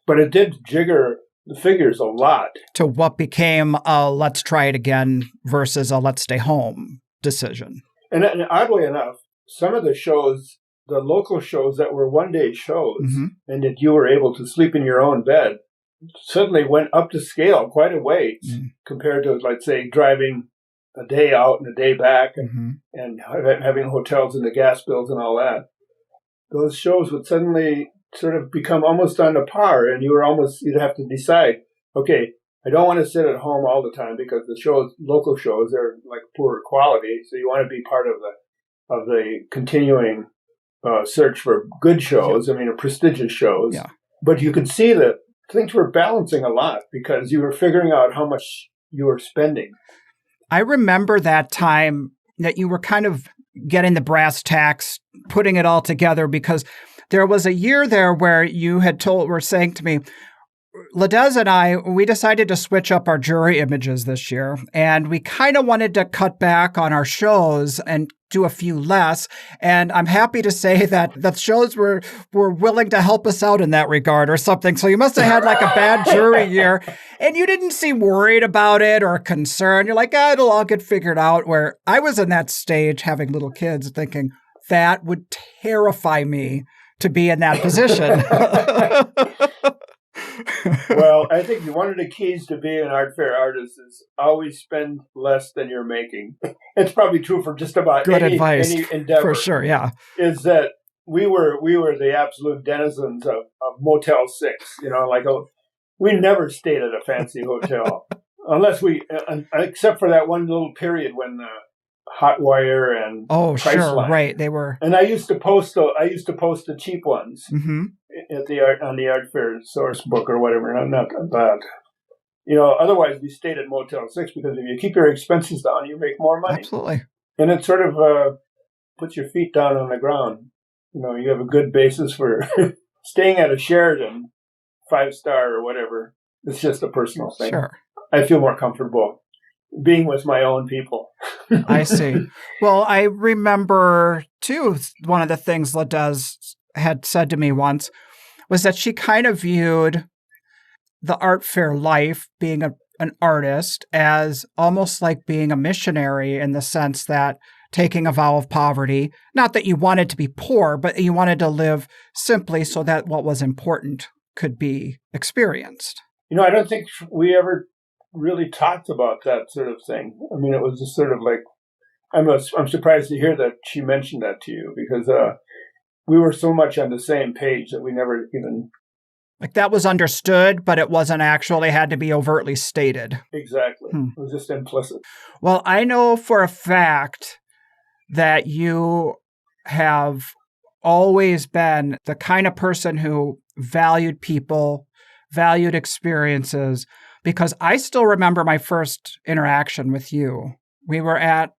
but it did jigger the figures a lot. To what became a let's try it again versus a let's stay home decision. And oddly enough, some of the shows, the local shows that were one-day shows, and that you were able to sleep in your own bed, suddenly went up to scale quite a ways compared to, let's say, driving a day out and a day back and having hotels and the gas bills and all that. Those shows would suddenly sort of become almost on the par, and you'd have to decide, okay, I don't want to sit at home all the time because the shows, local shows, are like poor quality. So you want to be part of the continuing search for good shows. I mean, prestigious shows. Yeah. But you could see that things were balancing a lot because you were figuring out how much you were spending. I remember that time that you were kind of getting the brass tacks, putting it all together, because there was a year there where you were saying to me, Ladez and I, we decided to switch up our jury images this year, and we kind of wanted to cut back on our shows and do a few less. And I'm happy to say that the shows were willing to help us out in that regard or something. So you must have had like a bad jury year, and you didn't seem worried about it or concerned. You're like, it'll all get figured out. Where I was in that stage having little kids thinking that would terrify me to be in that position. Well, I think one of the keys to being an art fair artist is always spend less than you're making. It's probably true for just about any endeavor. For sure, yeah. Is that we were the absolute denizens of Motel 6. We never stayed at a fancy hotel unless except for that one little period when Hotwire and Priceline. Right, they were. And I used to post the cheap ones. On the art fair source book or whatever, not that. Otherwise we stayed at Motel 6 because if you keep your expenses down, you make more money. Absolutely. And it sort of puts your feet down on the ground. You have a good basis for staying at a Sheraton 5-star or whatever. It's just a personal thing. Sure. I feel more comfortable being with my own people. I see. Well, I remember too, one of the things Ladez had said to me once was that she kind of viewed the art fair life, being an artist, as almost like being a missionary, in the sense that taking a vow of poverty, not that you wanted to be poor, but you wanted to live simply so that what was important could be experienced. I don't think we ever really talked about that sort of thing. I mean, it was just sort of like, I'm surprised to hear that she mentioned that to you, because we were so much on the same page that we never even... Like that was understood, but it wasn't actually had to be overtly stated. Exactly. It was just implicit. Well, I know for a fact that you have always been the kind of person who valued people, valued experiences, because I still remember my first interaction with you. We were at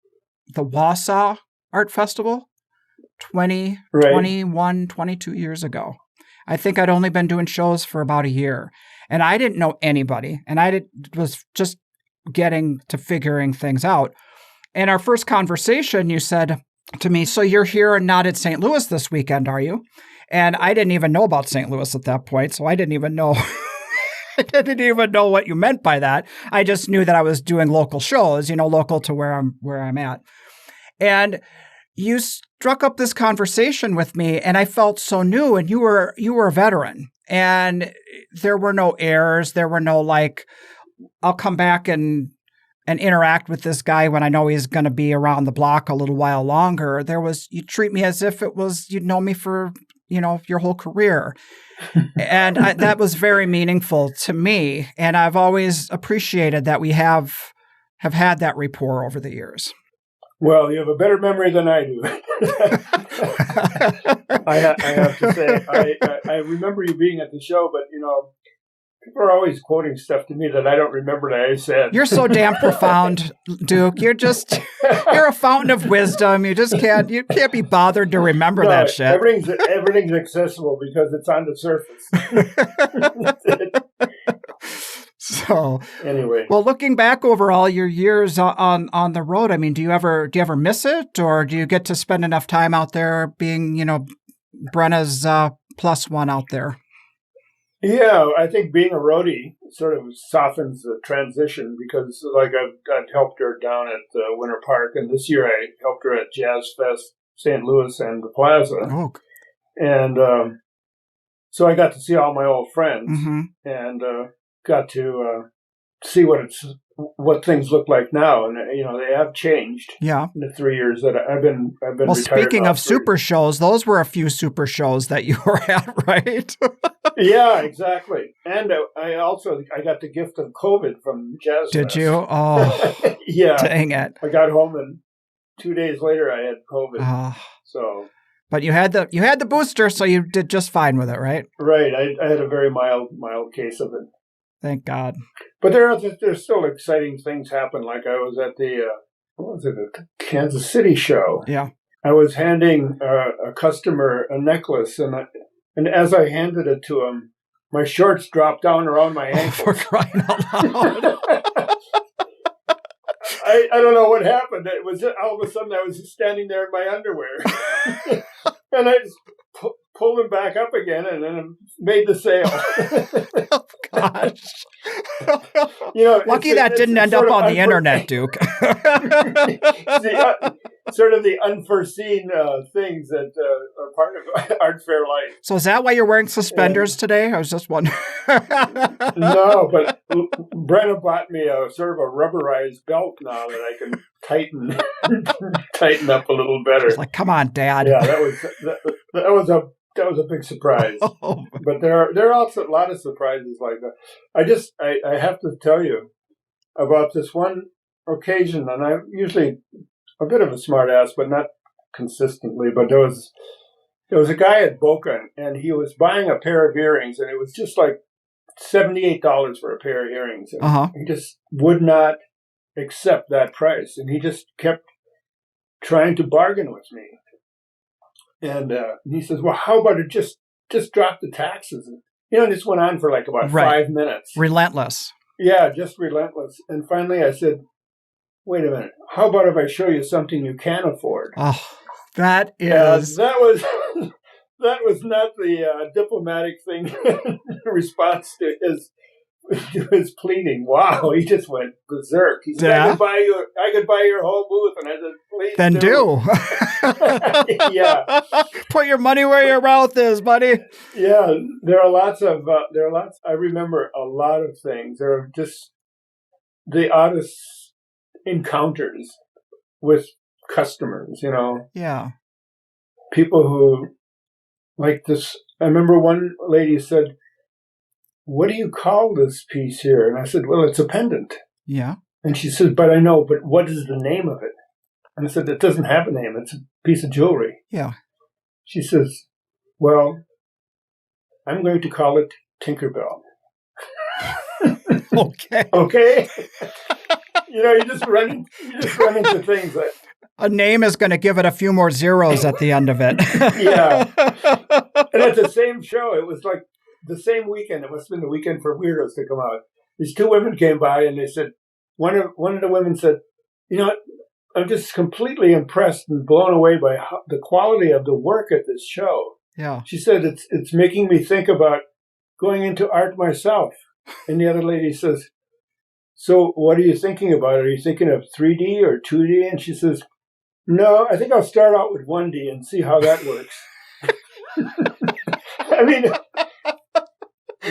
the Wausau Art Festival 21, 22 years ago. I think I'd only been doing shows for about a year, and I didn't know anybody, and was just getting to figuring things out. In our first conversation, you said to me, so you're here and not at St. Louis this weekend, are you? And I didn't even know about St. Louis at that point, so I didn't even know I didn't even know what you meant by that. I just knew that I was doing local shows, local to where I'm at. And you struck up this conversation with me, and I felt so new, and you were a veteran, and there were no airs. There were no I'll come back and interact with this guy when I know he's going to be around the block a little while longer. You treat me as if it was, you'd know me for, your whole career. And that was very meaningful to me. And I've always appreciated that we have had that rapport over the years. Well, you have a better memory than I do. I have to say, I remember you being at the show, but people are always quoting stuff to me that I don't remember that I said. You're so damn profound, Duke. You're a fountain of wisdom. You can't be bothered to remember that shit. Everything's accessible because it's on the surface. So Anyway, well, looking back over all your years on the road, I mean, do you ever miss it, or do you get to spend enough time out there being, Brenna's plus one out there? yeah, I think being a roadie sort of softens the transition because, like, I've helped her down at Winter Park, and this year I helped her at Jazz Fest, St. Louis, and the Plaza. Oh, And so I got to see all my old friends mm-hmm. and got to see what things look like now, and they have changed. Yeah. In the 3 years that I've been. Well, speaking of super shows, those were a few super shows that you were at, right? Yeah, exactly. And I got the gift of COVID from Jazz Did Fest. you? Oh, yeah. Dang it! I got home and 2 days later I had COVID. So. But you had the booster, so you did just fine with it, right? Right. I had a very mild case of it. Thank God. But there's still exciting things happen. Like I was at the the Kansas City show. Yeah. I was handing a customer a necklace, and as I handed it to him, my shorts dropped down around my ankles. For crying out loud. I don't know what happened. It was all of a sudden I was just standing there in my underwear, and I just pulled them back up again, and then made the sale. Oh, gosh. Lucky that didn't end up on the internet, Duke. Sort of the unforeseen things that are part of art fair life. So is that why you're wearing suspenders today? I was just wondering. No, but Brenna bought me a sort of a rubberized belt now that I can tighten up a little better. It's like, come on, Dad. Yeah, that was a big surprise. Oh. But there are also a lot of surprises like that. I have to tell you about this one occasion, and I'm usually a bit of a smart ass, but not consistently. But there was a guy at Boca, and he was buying a pair of earrings, and it was just like $78 for a pair of earrings. And he just would not accept that price, and he just kept trying to bargain with me. And he says, "Well, how about it just drop the taxes?" And this went on for like about 5 minutes. Relentless. Yeah, just relentless. And finally I said, "Wait a minute. How about if I show you something you can afford?" Oh, that is... that was not the diplomatic thing response to his pleading. Wow, he just went berserk. He said, "I could buy your whole booth," and I said, "Please then do." Yeah, put your money where your mouth is, buddy. Yeah, there are lots. I remember a lot of things. There are just the oddest encounters with customers. Yeah, people who like this. I remember one lady said, "What do you call this piece here?" And I said, "Well, it's a pendant." Yeah. And she said, "But I know, but what is the name of it?" And I said, "It doesn't have a name. It's a piece of jewelry." Yeah. She says, "Well, I'm going to call it Tinkerbell." Okay. Okay. You just run into things that a name is going to give it a few more zeros at the end of it. Yeah. And at the same show, it was like the same weekend. It must have been the weekend for Weirdos to come out. These two women came by, and they said, one of the women said, "I'm just completely impressed and blown away by the quality of the work at this show." Yeah. She said, it's making me think about going into art myself. And the other lady says, "So what are you thinking about? Are you thinking of 3D or 2D?" And she says, "No, I think I'll start out with 1D and see how that works." I mean,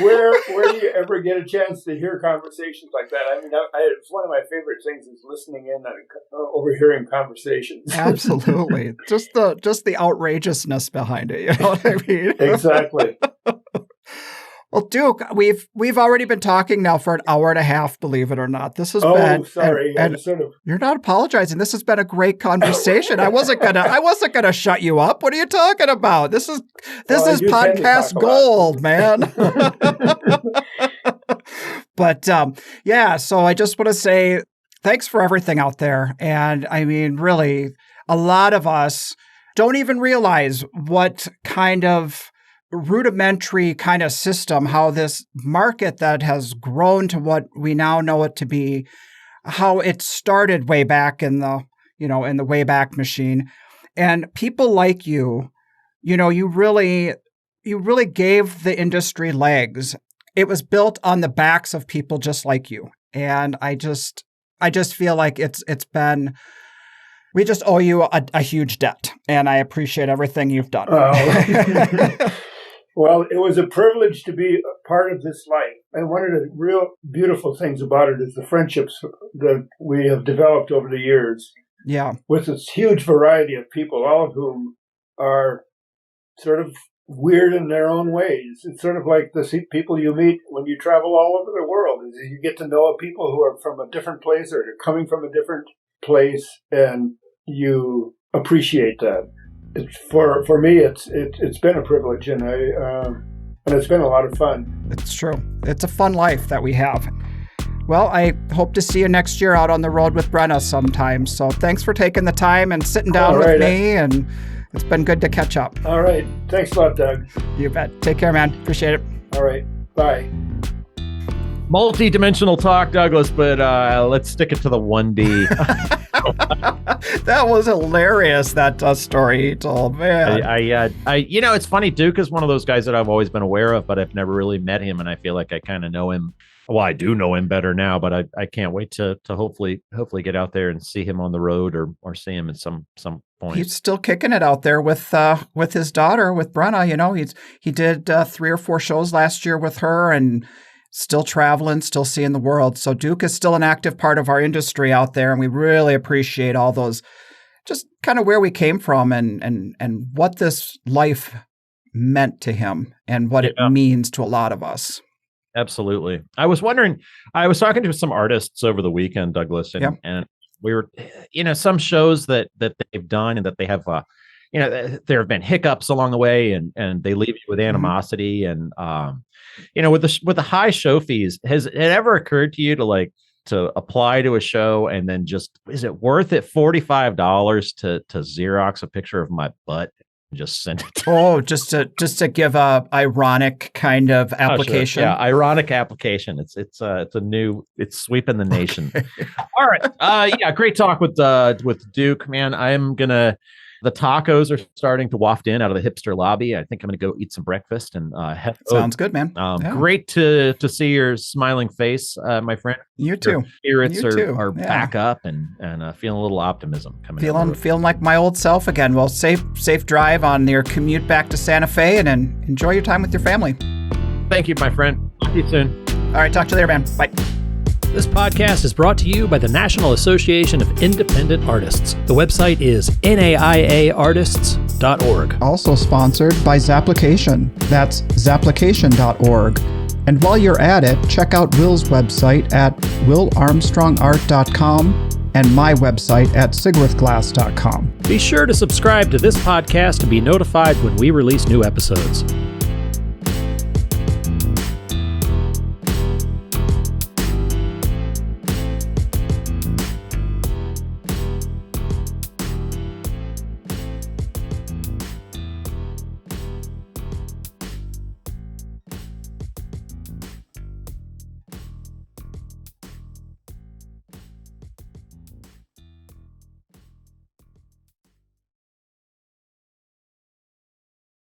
where do you ever get a chance to hear conversations like that? I mean, it's one of my favorite things is listening in and overhearing conversations. Absolutely, just the outrageousness behind it. You know what I mean? Exactly. Well, Duke, we've already been talking now for an hour and a half, believe it or not. This has been... Oh, sorry. And you're not apologizing. This has been a great conversation. I wasn't gonna shut you up. What are you talking about? This is podcast gold, man. But yeah, so I just want to say thanks for everything out there. And I mean, really, a lot of us don't even realize what kind of rudimentary kind of system, how this market that has grown to what we now know it to be, how it started way back in the Wayback Machine. And people like you really gave the industry legs. It was built on the backs of people just like you. And I just feel like we just owe you a huge debt, and I appreciate everything you've done. Well, it was a privilege to be a part of this life. And one of the real beautiful things about it is the friendships that we have developed over the years. Yeah. With this huge variety of people, all of whom are sort of weird in their own ways. It's sort of like the people you meet when you travel all over the world. Is you get to know people who are from a different place or coming from a different place, and you appreciate that. For me, it's been a privilege, and it's been a lot of fun. It's true. It's a fun life that we have. Well, I hope to see you next year out on the road with Brenna sometime. So thanks for taking the time and sitting down with me, and it's been good to catch up. All right. Thanks a lot, Doug. You bet. Take care, man. Appreciate it. All right. Bye. Multi-dimensional talk, Douglas, but let's stick it to the 1D. That was hilarious, that story he told, man. It's funny. Duke is one of those guys that I've always been aware of, but I've never really met him, and I feel like I kind of know him. Well, I do know him better now, but I can't wait to hopefully get out there and see him on the road or see him at some point. He's still kicking it out there with his daughter, with Brenna. He did 3 or 4 shows last year with her, and still traveling, still seeing the world. So Duke is still an active part of our industry out there, and we really appreciate all those, just kind of where we came from and what this life meant to him and what it means to a lot of us. Absolutely. I was talking to some artists over the weekend, Douglas, and we were, some shows that they've done and that they have, there have been hiccups along the way, and they leave you with animosity. And, with the high show fees, has it ever occurred to you to apply to a show and then is it worth it $45 to Xerox a picture of my butt and just send it? Just to give a ironic kind of application. Oh, sure. Yeah, ironic application. It's sweeping the nation. Okay. All right. Great talk with Duke, man. The tacos are starting to waft in out of the hipster lobby. I think I'm going to go eat some breakfast and sounds good, man. Great to see your smiling face, my friend. You too. Your spirits are back up and feeling a little optimism coming. Feeling like my old self again. Well, safe drive on your commute back to Santa Fe, and enjoy your time with your family. Thank you, my friend. Talk to you soon. All right, talk to you later, man. Bye. This podcast is brought to you by the National Association of Independent Artists. The website is naiaartists.org. Also sponsored by Zapplication. That's zapplication.org. And while you're at it, check out Will's website at willarmstrongart.com and my website at sigworthglass.com. Be sure to subscribe to this podcast to be notified when we release new episodes.